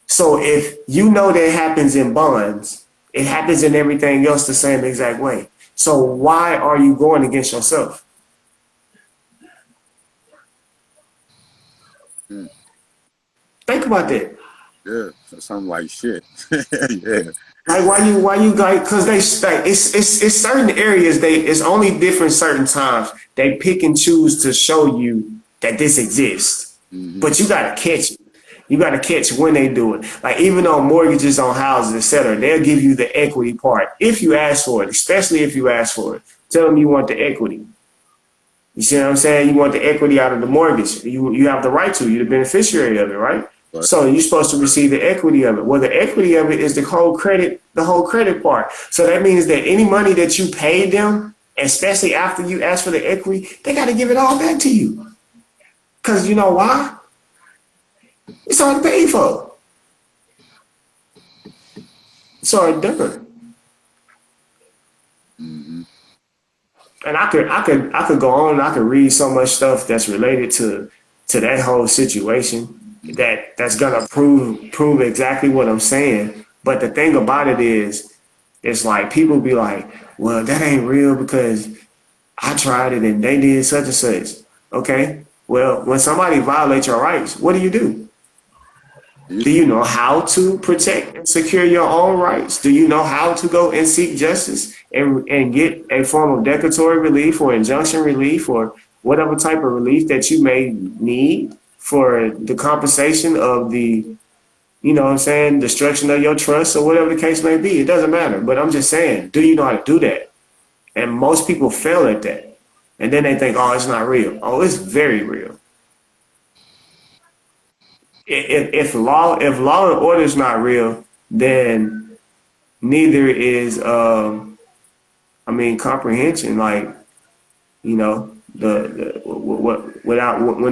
So if you know that happens in bonds, it happens in everything else the same exact way. So why are you going against yourself? Think about that. Yeah, something like shit. Yeah. Like why you like, because they like it's certain areas, it's only different certain times they pick and choose to show you that this exists. But you gotta catch it. You gotta catch when they do it. Like even on mortgages on houses, etc., they'll give you the equity part if you ask for it, especially if you ask for it. Tell them you want the equity. You see what I'm saying? You want the equity out of the mortgage. You have the right to. You're the beneficiary of it, right? Right. So you're supposed to receive the equity of it. Well, the equity of it is the whole credit part. So that means that any money that you paid them, especially after you ask for the equity, they got to give it all back to you. Because you know why? It's already paid for. It's already done. And I could go on. I could read so much stuff that's related to that whole situation that's gonna prove exactly what I'm saying. But the thing about it is, it's like people be like, well, that ain't real because I tried it and they did such and such. Okay, well, when somebody violates your rights, what do you do? Do you know how to protect and secure your own rights? Do you know how to go and seek justice and get a form of declaratory relief or injunction relief or whatever type of relief that you may need for the compensation of the, destruction of your trust or whatever the case may be? It doesn't matter. But I'm just saying, do you know how to do that? And most people fail at that. And then they think, oh, it's not real. Oh, it's very real. If law and order is not real, then neither is comprehension. Like, when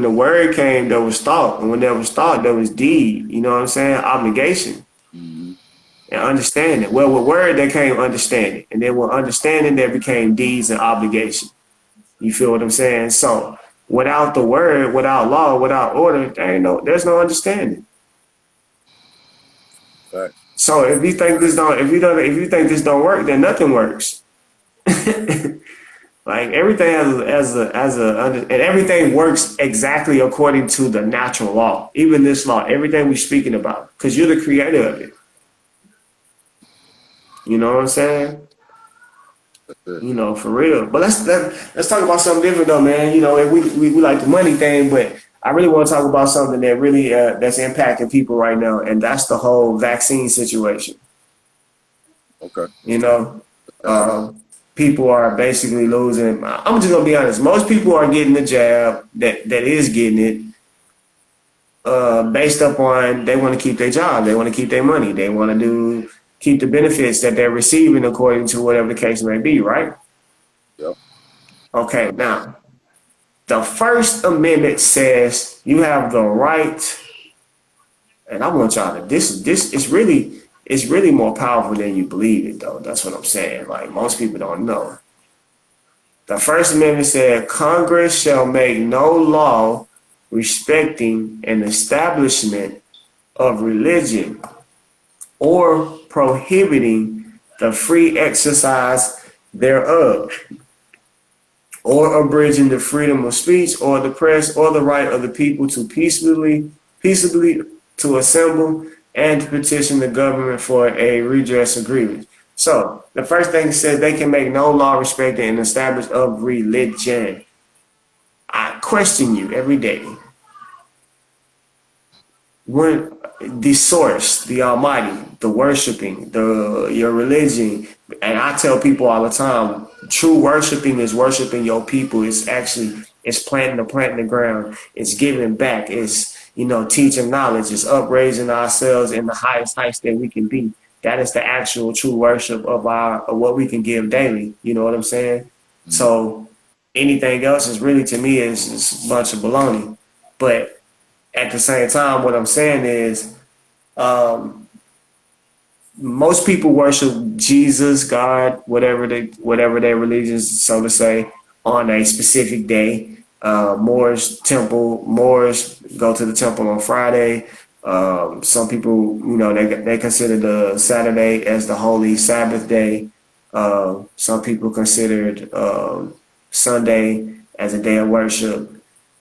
the word came, there was thought, and when there was thought, there was deed. You know what I'm saying? Obligation and understanding. Well, with word there came understanding, and then with understanding there became deeds and obligation. You feel what I'm saying? So without the word, without law, without order, there's no understanding. Right. So if you think this don't work, then nothing works. Like everything and everything works exactly according to the natural law. Even this law, everything we're speaking about, because you're the creator of it. You know what I'm saying? For real. But let's talk about something different though, man. We like the money thing, but I really want to talk about something that really that's impacting people right now, and that's the whole vaccine situation. Okay. People are basically losing. I'm just gonna be honest. Most people are getting the jab that is getting it based upon they want to keep their job, they want to keep their money, they want to keep the benefits that they're receiving according to whatever the case may be, right? Yep. Okay, now the First Amendment says you have the right And I want y'all to this it's really more powerful than you believe it though. That's what I'm saying. Like most people don't know. The First Amendment said Congress shall make no law respecting an establishment of religion or prohibiting the free exercise thereof, or abridging the freedom of speech or the press or the right of the people to peaceably to assemble and to petition the government for a redress of grievance. So the first thing it says they can make no law respecting an establishment of religion. I question you every day. When the source, the Almighty, the worshiping, your religion, and I tell people all the time, true worshiping is worshiping your people. It's planting the plant in the ground. It's giving back. It's teaching knowledge. It's upraising ourselves in the highest heights that we can be. That is the actual true worship of what we can give daily. You know what I'm saying? So anything else is really to me is a bunch of baloney. But at the same time, what I'm saying is, most people worship Jesus, God, whatever their religions, so to say, on a specific day. Moors go to the temple on Friday. Some people, they consider the Saturday as the holy Sabbath day. Some people considered Sunday as a day of worship.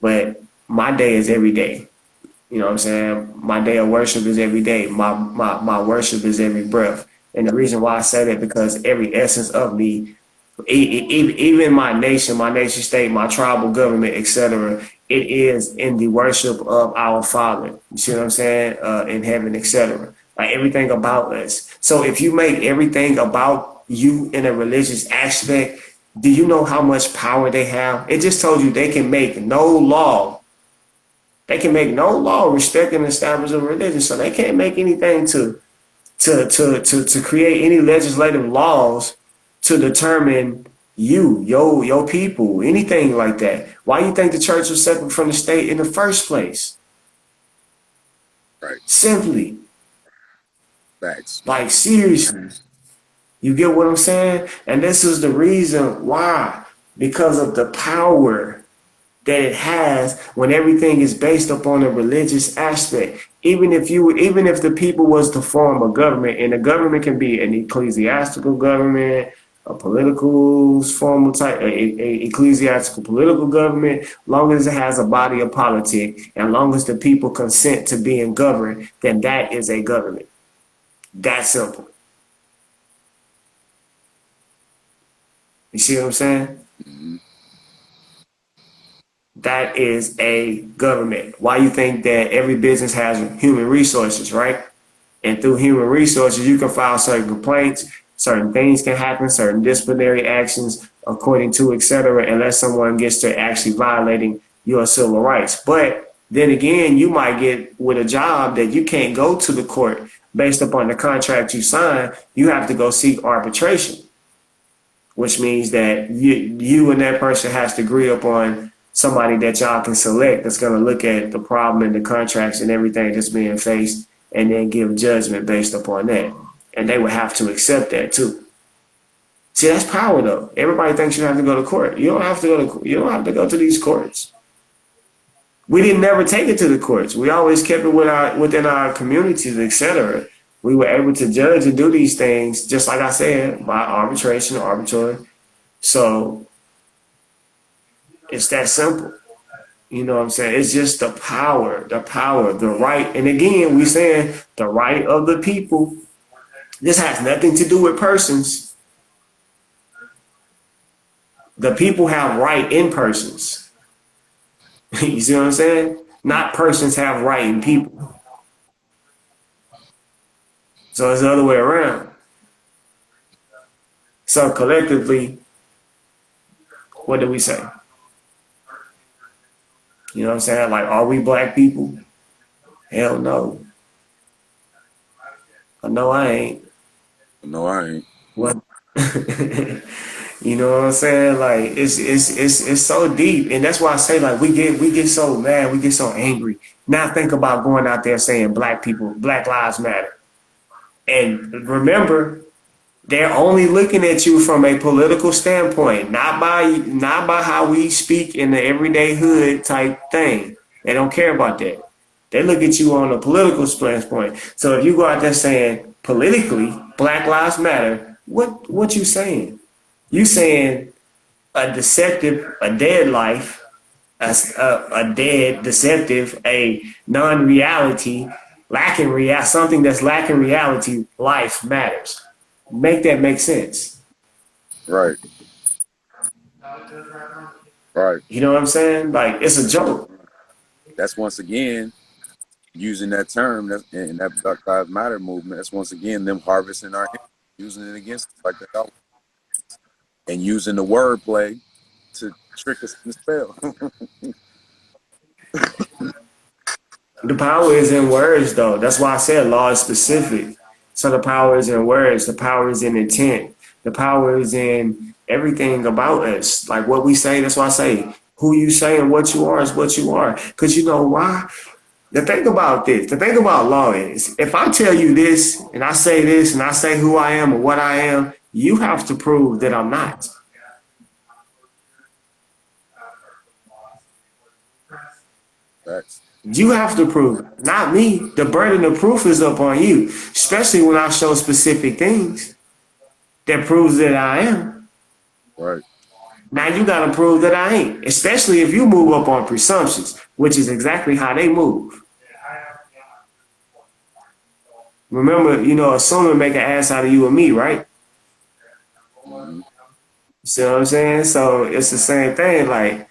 But my day is every day. You know what I'm saying? My day of worship is every day. My worship is every breath. And the reason why I say that because every essence of me, even my nation state, my tribal government, etc., it is in the worship of our Father. You see what I'm saying? In heaven, etc. Like everything about us. So if you make everything about you in a religious aspect, do you know how much power they have? It just told you they can make no law. They can make no law respecting and establishing religion, so they can't make anything to create any legislative laws to determine your people, anything like that. Why do you think the church was separate from the state in the first place? Right. Simply. Facts. Like seriously. You get what I'm saying? And this is the reason why. Because of the power that it has when everything is based upon a religious aspect. Even if the people was to form a government, and the government can be an ecclesiastical government, a political formal type, a ecclesiastical political government, long as it has a body of politic, and long as the people consent to being governed, then that is a government. That simple. You see what I'm saying? Mm-hmm. That is a government. Why you think that every business has human resources, right? And through human resources, you can file certain complaints, certain things can happen, certain disciplinary actions, according to, etc., unless someone gets to actually violating your civil rights. But then again, you might get with a job that you can't go to the court based upon the contract you sign. You have to go seek arbitration, which means that you and that person has to agree upon somebody that y'all can select that's going to look at the problem and the contracts and everything that's being faced and then give judgment based upon that. And they would have to accept that too. See, that's power though. Everybody thinks you have to go to court. You don't have to go to these courts. We didn't never take it to the courts. We always kept it within our communities, etc. We were able to judge and do these things, just like I said, by arbitration or arbitrary. So it's that simple. You know what I'm saying? It's just the power, the right. And again, we saying the right of the people. This has nothing to do with persons. The people have right in persons. You see what I'm saying? Not persons have right in people. So it's the other way around. So collectively, what do we say? You know what I'm saying? Like, are we black people? Hell no. No, I ain't. No, I ain't. What? You know what I'm saying? Like it's so deep, and that's why I say like we get so mad, we get so angry. Now think about going out there saying black people, Black Lives Matter, and remember they're only looking at you from a political standpoint, not by how we speak in the everyday hood type thing. They don't care about that. They look at you on a political standpoint. So if you go out there saying politically Black Lives Matter, what you saying? You saying a deceptive, a dead life, a dead, deceptive, a non-reality, lacking something that's lacking reality. Life matters. Make that make sense. Right, right. You know what I'm saying? Like it's a joke. That's once again using that term that in that Black Lives Matter movement. That's once again them harvesting our energy, using it against us like that, and using the wordplay to trick us in the spell. The power is in words, though. That's why I said law is specific. So the power is in words. The power is in intent. The power is in everything about us. Like what we say. That's why I say who you say and what you are is what you are. Because you know why? The thing about this, the thing about law is, if I tell you this, and I say who I am or what I am, you have to prove that I'm not. Facts. You have to prove it, not me. The burden of proof is up on you, especially when I show specific things that proves that I am. Right. Now you got to prove that I ain't, especially if you move up on presumptions, which is exactly how they move. Remember, assuming make an ass out of you and me, right? Mm-hmm. See what I'm saying? So it's the same thing. Like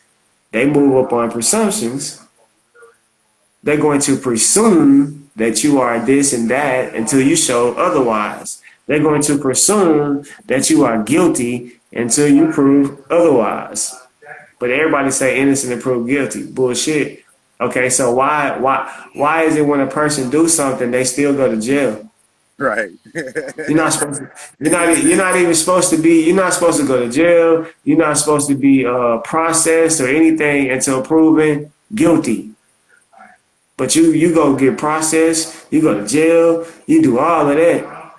they move up on presumptions. They're going to presume that you are this and that until you show otherwise. They're going to presume that you are guilty until you prove otherwise. But everybody say innocent and prove guilty. Bullshit. Okay, so why is it when a person do something they still go to jail? Right. You're not supposed to. You're not even supposed to be. You're not supposed to go to jail. You're not supposed to be processed or anything until proven guilty. But you go get processed. You go to jail. You do all of that.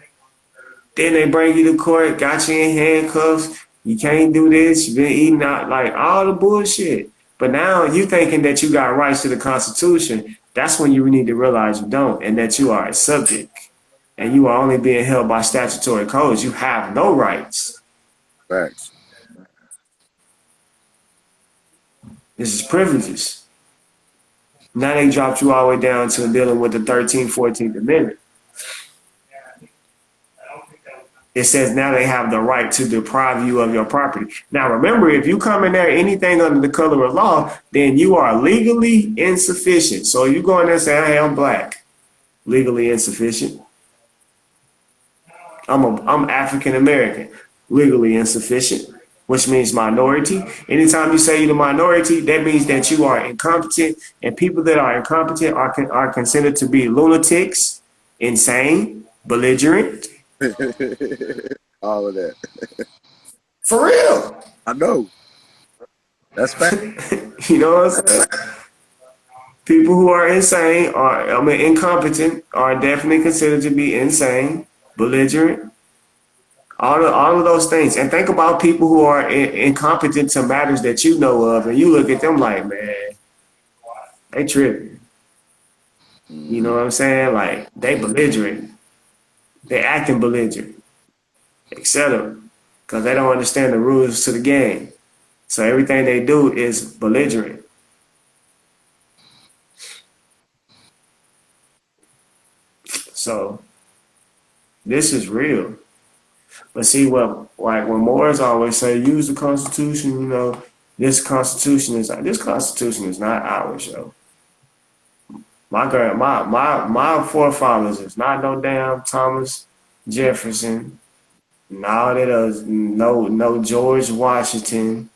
Then they bring you to court. Got you in handcuffs. You can't do this. You've been eating out like all the bullshit. But now you thinking that you got rights to the Constitution. That's when you need to realize you don't, and that you are a subject. And you are only being held by statutory codes. You have no rights. Facts. This is privileges. Now they dropped you all the way down to dealing with the 13th, 14th Amendment. It says now they have the right to deprive you of your property. Now remember, if you come in there anything under the color of law, then you are legally insufficient. So you go in there and say, hey, I'm black. Legally insufficient. I'm African American, legally insufficient, which means minority. Anytime you say you're the minority, that means that you are incompetent, and people that are incompetent are considered to be lunatics, insane, belligerent. All of that. For real. I know. That's fact. You know what I'm saying? People who are insane incompetent are definitely considered to be insane, belligerent, all of those things. And think about people who are incompetent to matters that you know of, and you look at them like, man, they tripping. You know what I'm saying? Like they belligerent, they acting belligerent, etc. Because they don't understand the rules to the game. So everything they do is belligerent. So this is real. But see what, like when Moors always say, use the Constitution, this Constitution is not ours, yo. My forefathers is not no damn Thomas Jefferson, no that no George Washington.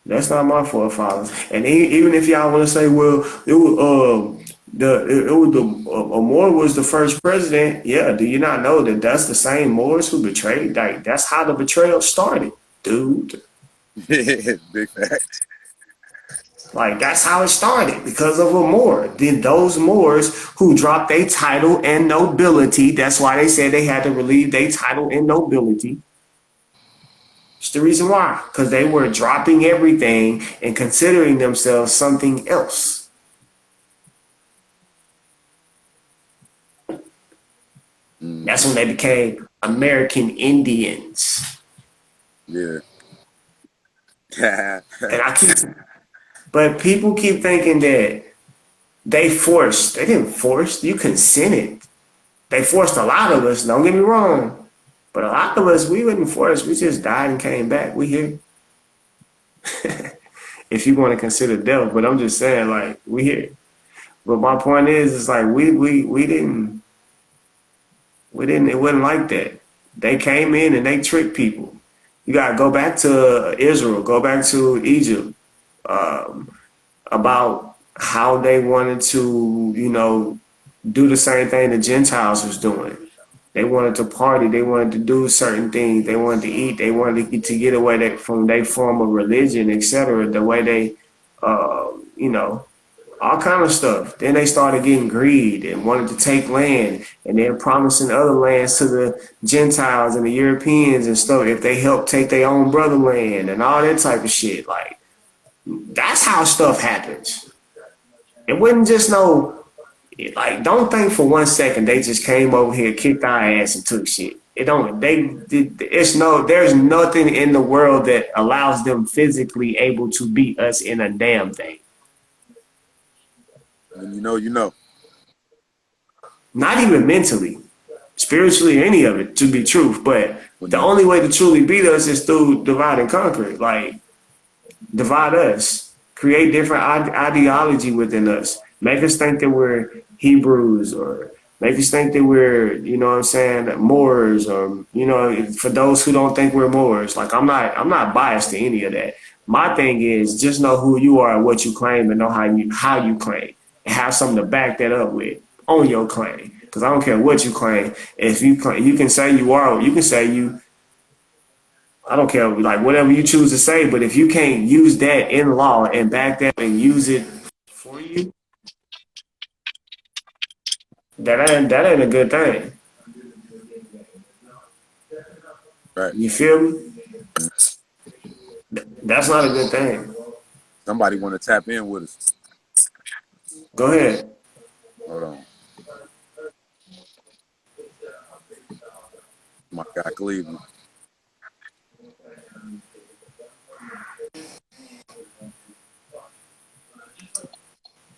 That's not my forefathers. And even if y'all want to say, well, it was Moore was the first president. Yeah, do you not know that that's the same Moors who betrayed? Like that's how the betrayal started. dude. Big facts. Like that's how it started because of a Moor. Then those Moors who dropped their title and nobility, that's why they said they had to relieve their title and nobility. It's the reason why. Because they were dropping everything and considering themselves something else. That's when they became American Indians. Yeah. And I keep but people keep thinking that they didn't force, you consented. They forced a lot of us, don't get me wrong. But a lot of us, we wouldn't force. We just died and came back. We here. If you want to consider death, but I'm just saying, like, we here. But my point is, it's like we didn't. It wasn't like that. They came in and they tricked people. You gotta go back to Israel, go back to Egypt, about how they wanted to, do the same thing the Gentiles was doing. They wanted to party. They wanted to do certain things. They wanted to eat. They wanted to get away from their form of religion, etc. The way they, all kind of stuff. Then they started getting greed and wanted to take land, and then promising other lands to the Gentiles and the Europeans and stuff if they help take their own brother land and all that type of shit. Like that's how stuff happens. It wasn't just no. Like, don't think for 1 second they just came over here, kicked our ass, and took shit. It don't. It's no. There's nothing in the world that allows them physically able to beat us in a damn thing. When you know. Not even mentally, spiritually, any of it to be truth. But the only way to truly beat us is through divide and conquer. Like divide us, create different ideology within us, make us think that we're Hebrews, or make us think that we're, Moors, or for those who don't think we're Moors. Like I'm not biased to any of that. My thing is just know who you are and what you claim, and know how you claim, and have something to back that up with on your claim. Because I don't care what you claim. If you claim, you can say you are, you can say you. I don't care, like whatever you choose to say, but if you can't use that in law and back that and use it for you, that ain't a good thing. Right. You feel me? That's not a good thing. Somebody want to tap in with us. Go ahead. Hold on. My guy Cleveland.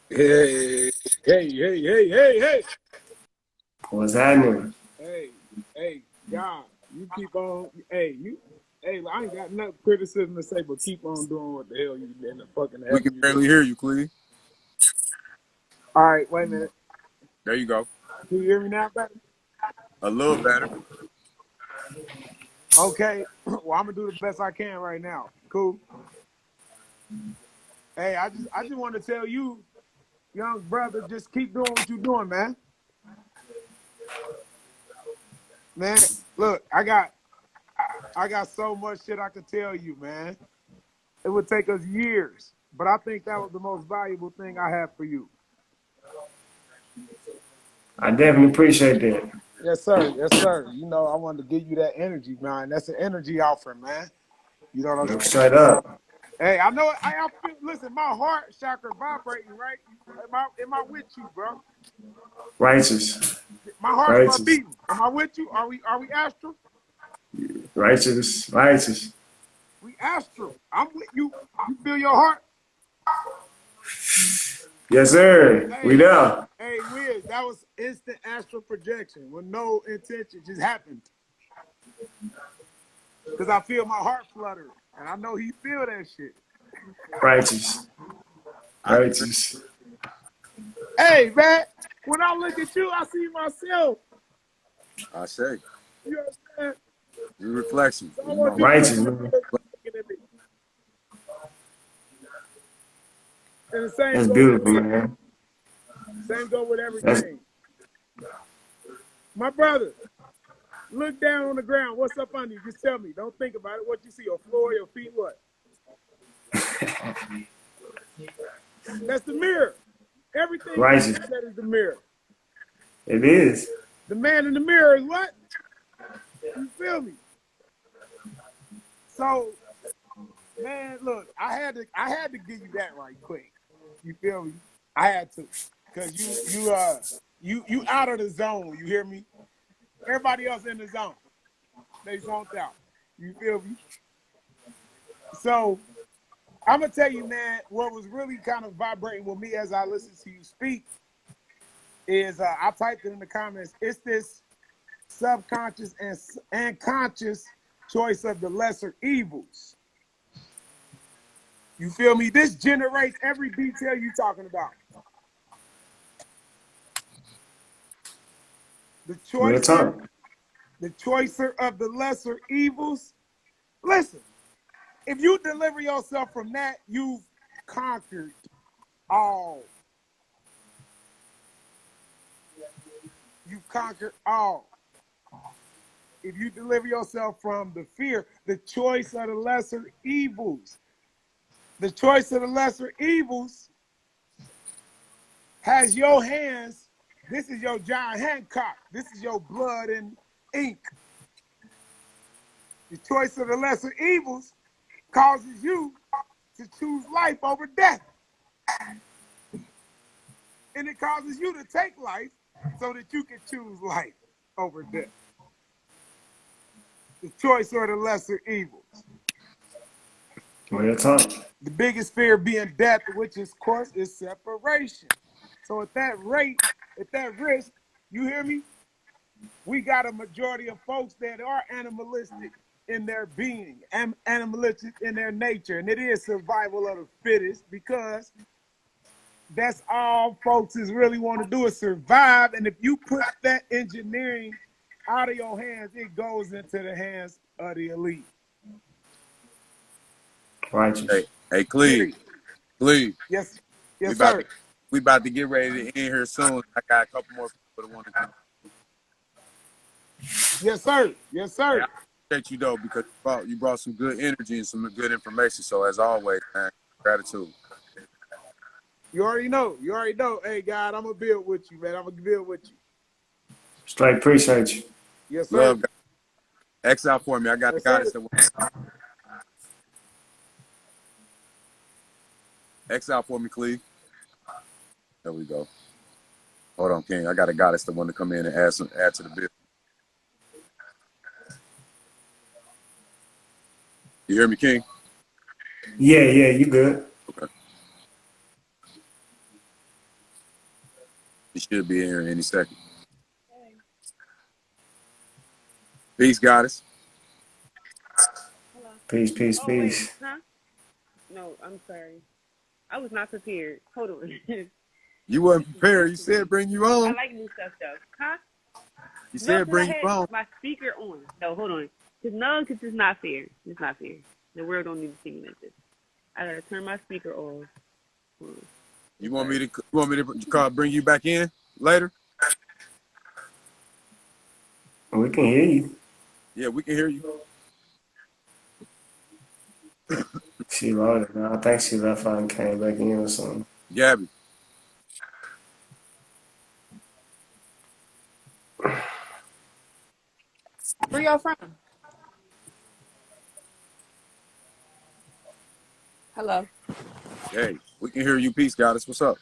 Hey, hey. What's happening? Hey, God, you keep on. I ain't got nothing criticism to say, but keep on doing what the hell you in the fucking We hell can you barely doing. hear you, Cleve. All right, wait a minute. There you go. Can you hear me now, better? A little better. Okay. Well, I'm gonna do the best I can right now. Cool. Hey, I just want to tell you, young brother, just keep doing what you're doing, man. Man, look, I got so much shit I could tell you, man. It would take us years, but I think that was the most valuable thing I have for you. I definitely appreciate that. Yes, sir. Yes, sir. I wanted to give you that energy, man. That's an energy offering, man. You know what I'm saying? Straight up. Hey, I know. I feel. Listen, my heart chakra vibrating, right? Am I with you, bro? Righteous. My heart start Righteous. beating. Am I with you? Are we astral? Righteous. Righteous. We astral. I'm with you. You feel your heart? Yes, sir. We Hey, there. Wiz, that was instant astral projection with no intention. Just happened. Because I feel my heart flutter. And I know he feel that shit. Righteous. I agree. Righteous. Hey, man, when I look at you, I see myself. I say. You understand? Your reflection. So I want you to Righteous, look man. at me. And the same That's go with beautiful, everything. man. Same go with That's everything. My brother, Look down on the ground. What's up under you? Just tell me. Don't think about it. What you see? Your floor, your feet, what? That's the mirror. Everything you Righteous. look at is the mirror. It is. The man in the mirror is what? You feel me? So, man, look, I had to give you that right quick. You feel me? I had to, cause you out of the zone. You hear me? Everybody else in the zone. They zoned out. You feel me? So I'm gonna tell you, man, what was really kind of vibrating with me as I listened to you speak is I typed it in the comments. It's this subconscious and conscious choice of the lesser evils. You feel me? This generates every detail you're talking about. The Real choicer, talk. the choicer of the lesser evils. Listen, if you deliver yourself from that, you've conquered all. You've conquered all. If you deliver yourself from the fear, the choice of the lesser evils, the choice of the lesser evils has your hands. This is your John Hancock. This is your blood and ink. The choice of the lesser evils causes you to choose life over death. And it causes you to take life so that you can choose life over death. The choice of the lesser evils. Real talk. The biggest fear being death, which of course is separation. So at that rate, at that risk, you hear me? We got a majority of folks that are animalistic in their being, animalistic in their nature. And it is survival of the fittest because that's all folks is really want to do is survive. And if you put that engineering out of your hands, it goes into the hands of the elite. Righteous. Hey, Cleve. Yes, yes, We sir. about to get ready to end here soon. I got a couple more people that want to come. Yes, sir. Yes, sir. I appreciate you though because you brought some good energy and some good information. So as always, man, gratitude. You already know. You already know. Hey, God, I'm gonna build with you, man. I'm gonna build with you. Straight appreciate you. Yes, sir. Love, God. X out for me. I got Yes, the goddess sir. that X out for me, Cleve. There we go. Hold on, King. I got a goddess that want to come in and add to the bill. You hear me, King? Yeah, you good. Okay. He should be in here any second. Peace, goddess. Hello. Peace, peace, Oh wait, peace. huh? No, I'm sorry. I was not prepared. Hold on. This You wasn't is new prepared. You to said me. bring you I on. like new stuff though. Huh? You No, said because I bring you had on. my speaker on. No, hold on. Because it's not fair. It's not fair. The world don't need to see me like this. I gotta turn my speaker off. You want me to bring you back in later? We can hear you. Yeah, we can hear you. She loaded now. I think she left out and came back in or something. Gabby. Where y'all from? Hello. Hey, we can hear you. Peace, goddess. What's up?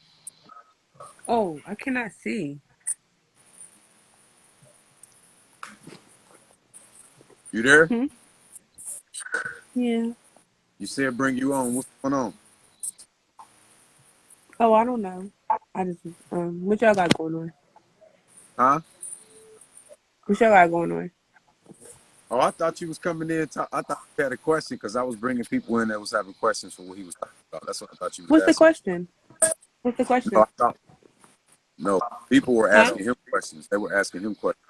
Oh, I cannot see. You there? Hmm? Yeah. You said bring you on. What's going on? Oh, I don't know. I just what y'all got going on? Huh? What y'all got going on? Oh, I thought you was coming in. I thought you had a question because I was bringing people in that was having questions for what he was talking about. That's what I thought you was What's the asking. question? What's the No, question? I thought no. People were Huh? asking him questions. They were asking him questions.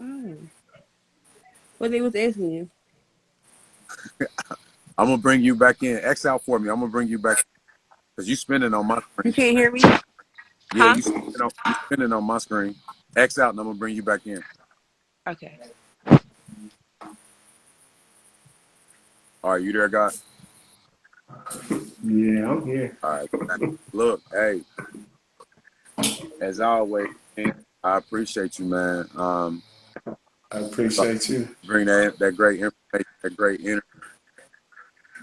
Oh. What they was asking you? I'm gonna bring you back in. X out for me. I'm gonna bring you back because you spinning on my You screen. can't hear me? Yeah, Huh? you spinning on my screen. X out, and I'm gonna bring you back in. Okay. All right, you there, God? Yeah, I'm here. All right. Look, hey, as always, man, I appreciate you, man. I appreciate you. Bring that great information, that great energy,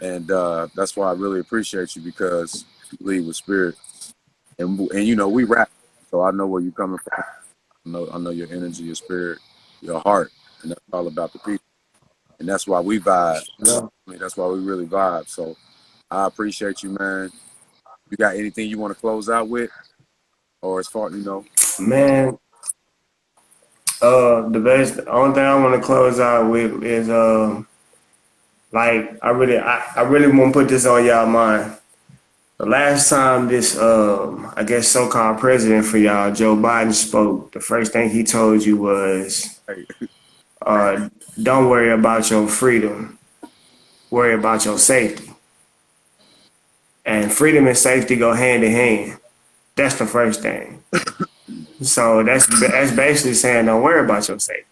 and that's why I really appreciate you because you lead with spirit, and you know we rap, so I know where you're coming from. I know your energy, your spirit, your heart, and that's all about the people, and that's why we vibe. Yeah. I mean, that's why we really vibe. So I appreciate you, man. You got anything you want to close out with, or as far Man, the only thing I want to close out with is like I really want to put this on y'all mind. The last time this I guess so-called president for y'all, Joe Biden, spoke, the first thing he told you was, hey, don't worry about your freedom, worry about your safety. And freedom and safety go hand in hand. That's the first thing. So that's basically saying don't worry about your safety.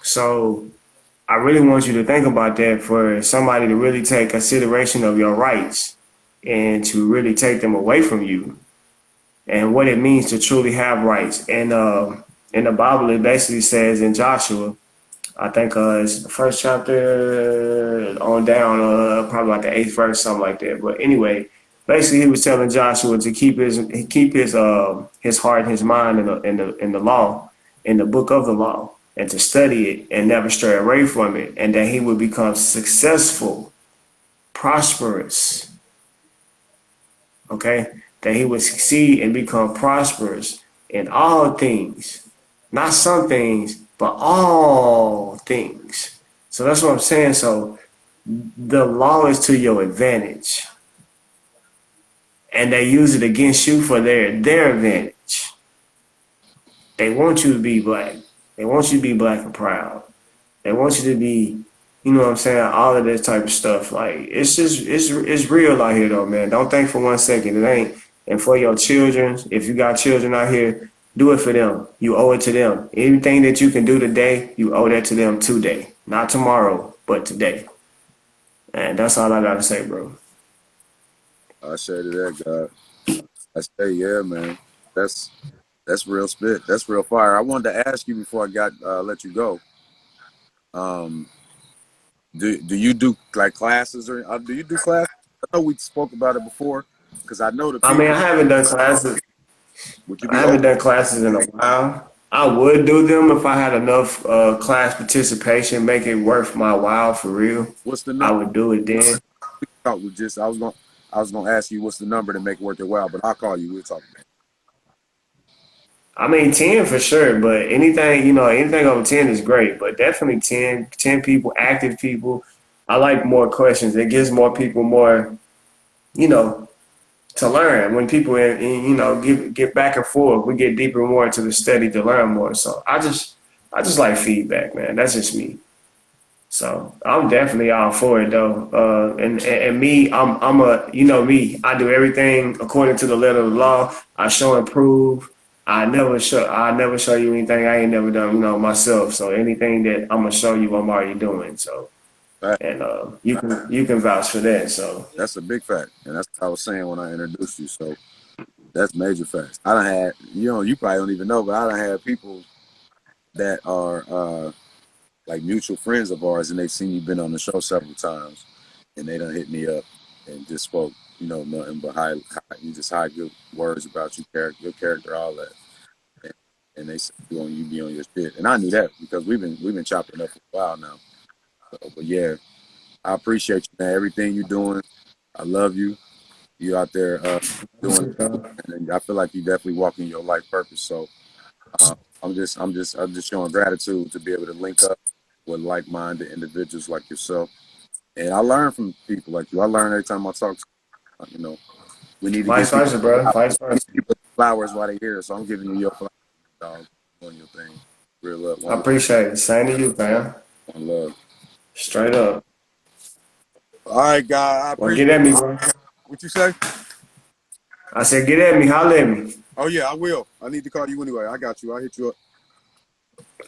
So I really want you to think about that for somebody to really take consideration of your rights and to really take them away from you and what it means to truly have rights. And in the Bible, it basically says in Joshua, I think it's the first chapter on down, probably like the eighth verse, something like that. But anyway, basically, he was telling Joshua to keep his heart and his mind in the law, in the book of the law, and to study it and never stray away from it, and that he would become successful, prosperous. Okay, that he would succeed and become prosperous in all things, not some things, but all things. So that's what I'm saying. So the law is to your advantage, and they use it against you for their advantage. They want you to be black. They want you to be black and proud. They want you to be, you know what I'm saying, all of this type of stuff. Like it's just it's real out here though, man. Don't think for 1 second it ain't. And for your children, if you got children out here, do it for them. You owe it to them. Anything that you can do today, you owe that to them today. Not tomorrow, but today. And that's all I gotta say, bro. I say to that, God. I say, yeah, man. That's that's real spit. That's real fire. I wanted to ask you before I got let you go. Um, do you do like classes or do you do classes? I know we spoke about it before because I know the I mean, people. I haven't done classes. Would you I be haven't open? done classes in a while. I would do them if I had enough class participation, make it worth my while for real. What's the I number? would do it then. I was gonna ask you what's the number to make it worth your while, but I'll call you. We'll talk. I mean, 10 for sure, but anything over 10 is great, but definitely 10 people, active people. I like more questions. It gives more people more, you know, to learn. When people, get back and forth, we get deeper more into the study to learn more. So I just like feedback, man. That's just me. So I'm definitely all for it though. And me, I'm a me. I do everything according to the letter of the law. I show and prove. I never show you anything I ain't never done, myself. So anything that I'm gonna show you, I'm already doing. So Fact. and you can vouch for that. So That's a big fact, and that's what I was saying when I introduced you. So that's major facts. I done had you probably don't even know, but I done had people that are like mutual friends of ours, and they've seen you been on the show several times, and they done hit me up and just spoke, nothing but high good words about you, character, your character, all that, and they said you be on your shit, and I knew that because we've been chopping up for a while now. So, but yeah, I appreciate you, man. Everything you're doing, I love you. You out there doing, and I feel like you definitely walking your life purpose. So I'm just showing gratitude to be able to link up with like-minded individuals like yourself. And I learn from people like you. I learn every time I talk to we need to vice give people versa, bro. Vice versa. flowers while they're here. So I'm giving you your flowers, dog. Doing your thing. Real love. I appreciate it. Same to you, fam. One love. Straight up. All right, God. I Well, appreciate get at me, bro. what you say. I said, get at me. Holler at me. Oh yeah, I will. I need to call you anyway. I got you. I'll hit you up.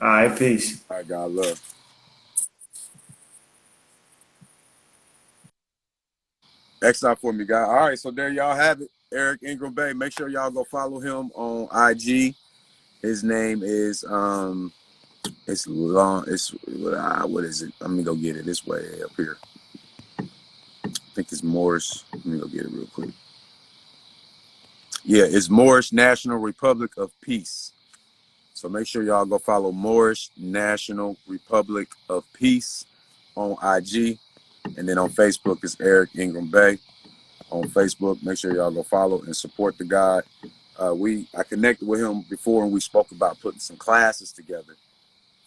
All right, peace. All right, God love. X out for me, guy. All right, so there y'all have it. Eric Ingram Bey. Make sure y'all go follow him on IG. His name is it's long. It's what is it? Let me go get it. This way up here. I think it's Morris. Let me go get it real quick. Yeah, it's Moorish National Republic of Peace. So make sure y'all go follow Moorish National Republic of Peace on IG. And then on Facebook, it's Eric Ingram Bey. On Facebook, make sure y'all go follow and support the guy. I connected with him before and we spoke about putting some classes together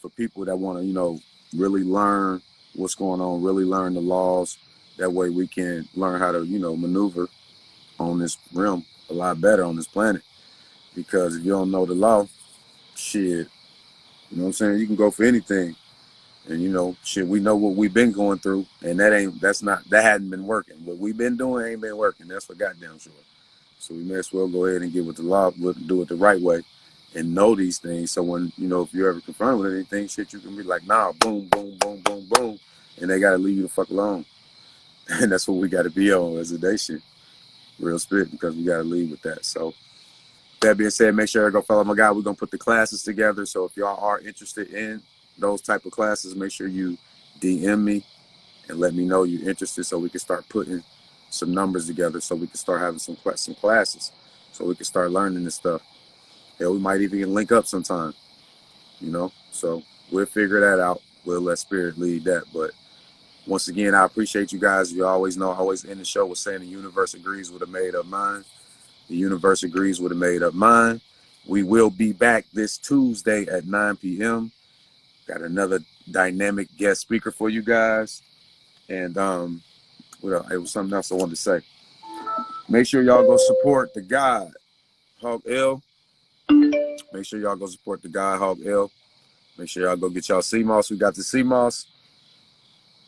for people that want to, really learn what's going on, really learn the laws. That way we can learn how to, maneuver on this realm a lot better on this planet. Because if you don't know the law, shit, you know what I'm saying? You can go for anything. And shit, we know what we've been going through, and that hadn't been working. What we've been doing ain't been working. That's for goddamn sure. So we may as well go ahead and get with the law, do it the right way, and know these things. So when if you're ever confronted with anything, shit, you can be like, nah, boom, boom, boom, boom, boom, and they gotta leave you the fuck alone. And that's what we gotta be on as a nation, real spit, because we gotta leave with that. So that being said, make sure I go follow my guy. We're gonna put the classes together. So if y'all are interested in those type of classes, make sure you DM me and let me know you're interested, so we can start putting some numbers together, so we can start having some classes, so we can start learning this stuff. Hell, we might even link up sometime. So we'll figure that out. We'll let spirit lead that. But once again, I appreciate you guys. You always know I always end the show with saying the universe agrees with a made up mind. The universe agrees with a made up mind. We will be back this Tuesday at 9 p.m. Got another dynamic guest speaker for you guys. And it was something else I wanted to say. Make sure y'all go support the guy, Hog L. Make sure y'all go support the guy, Hog L. Make sure y'all go get y'all sea moss. We got the sea moss,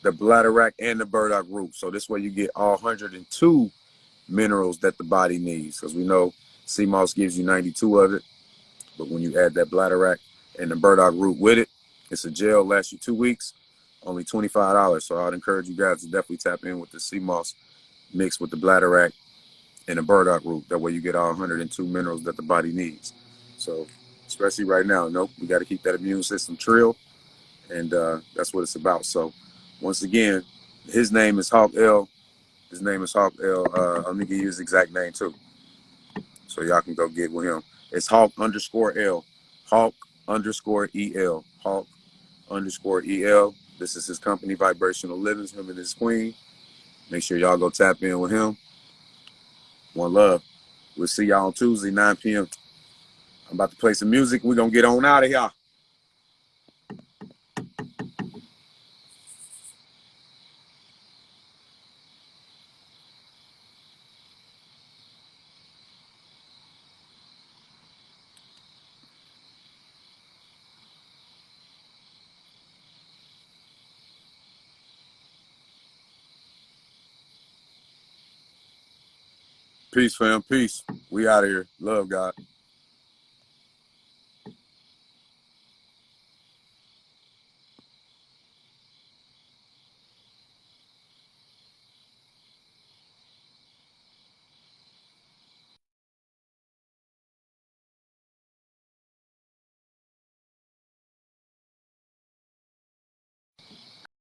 the bladderwrack, and the burdock root. So this way you get all 102 minerals that the body needs. Because we know sea moss gives you 92 of it. But when you add that bladderwrack and the burdock root with it, it's a gel, lasts you 2 weeks, only $25. So I'd encourage you guys to definitely tap in with the sea moss mixed with the bladderwrack and the burdock root. That way you get all 102 minerals that the body needs. So especially right now, we got to keep that immune system trill, and that's what it's about. So once again, his name is Hawk L. His name is Hawk L. I'm gonna give you his exact name too, so y'all can go get with him. It's Hawk_L. Hawk_EL. Hawk_EL. This is his company, Vibrational Livings. Him and his queen. Make sure y'all go tap in with him. One love. We'll see y'all on Tuesday, 9 p.m. I'm about to play some music. We're going to get on out of here. Peace, fam. Peace. We out of here. Love, God.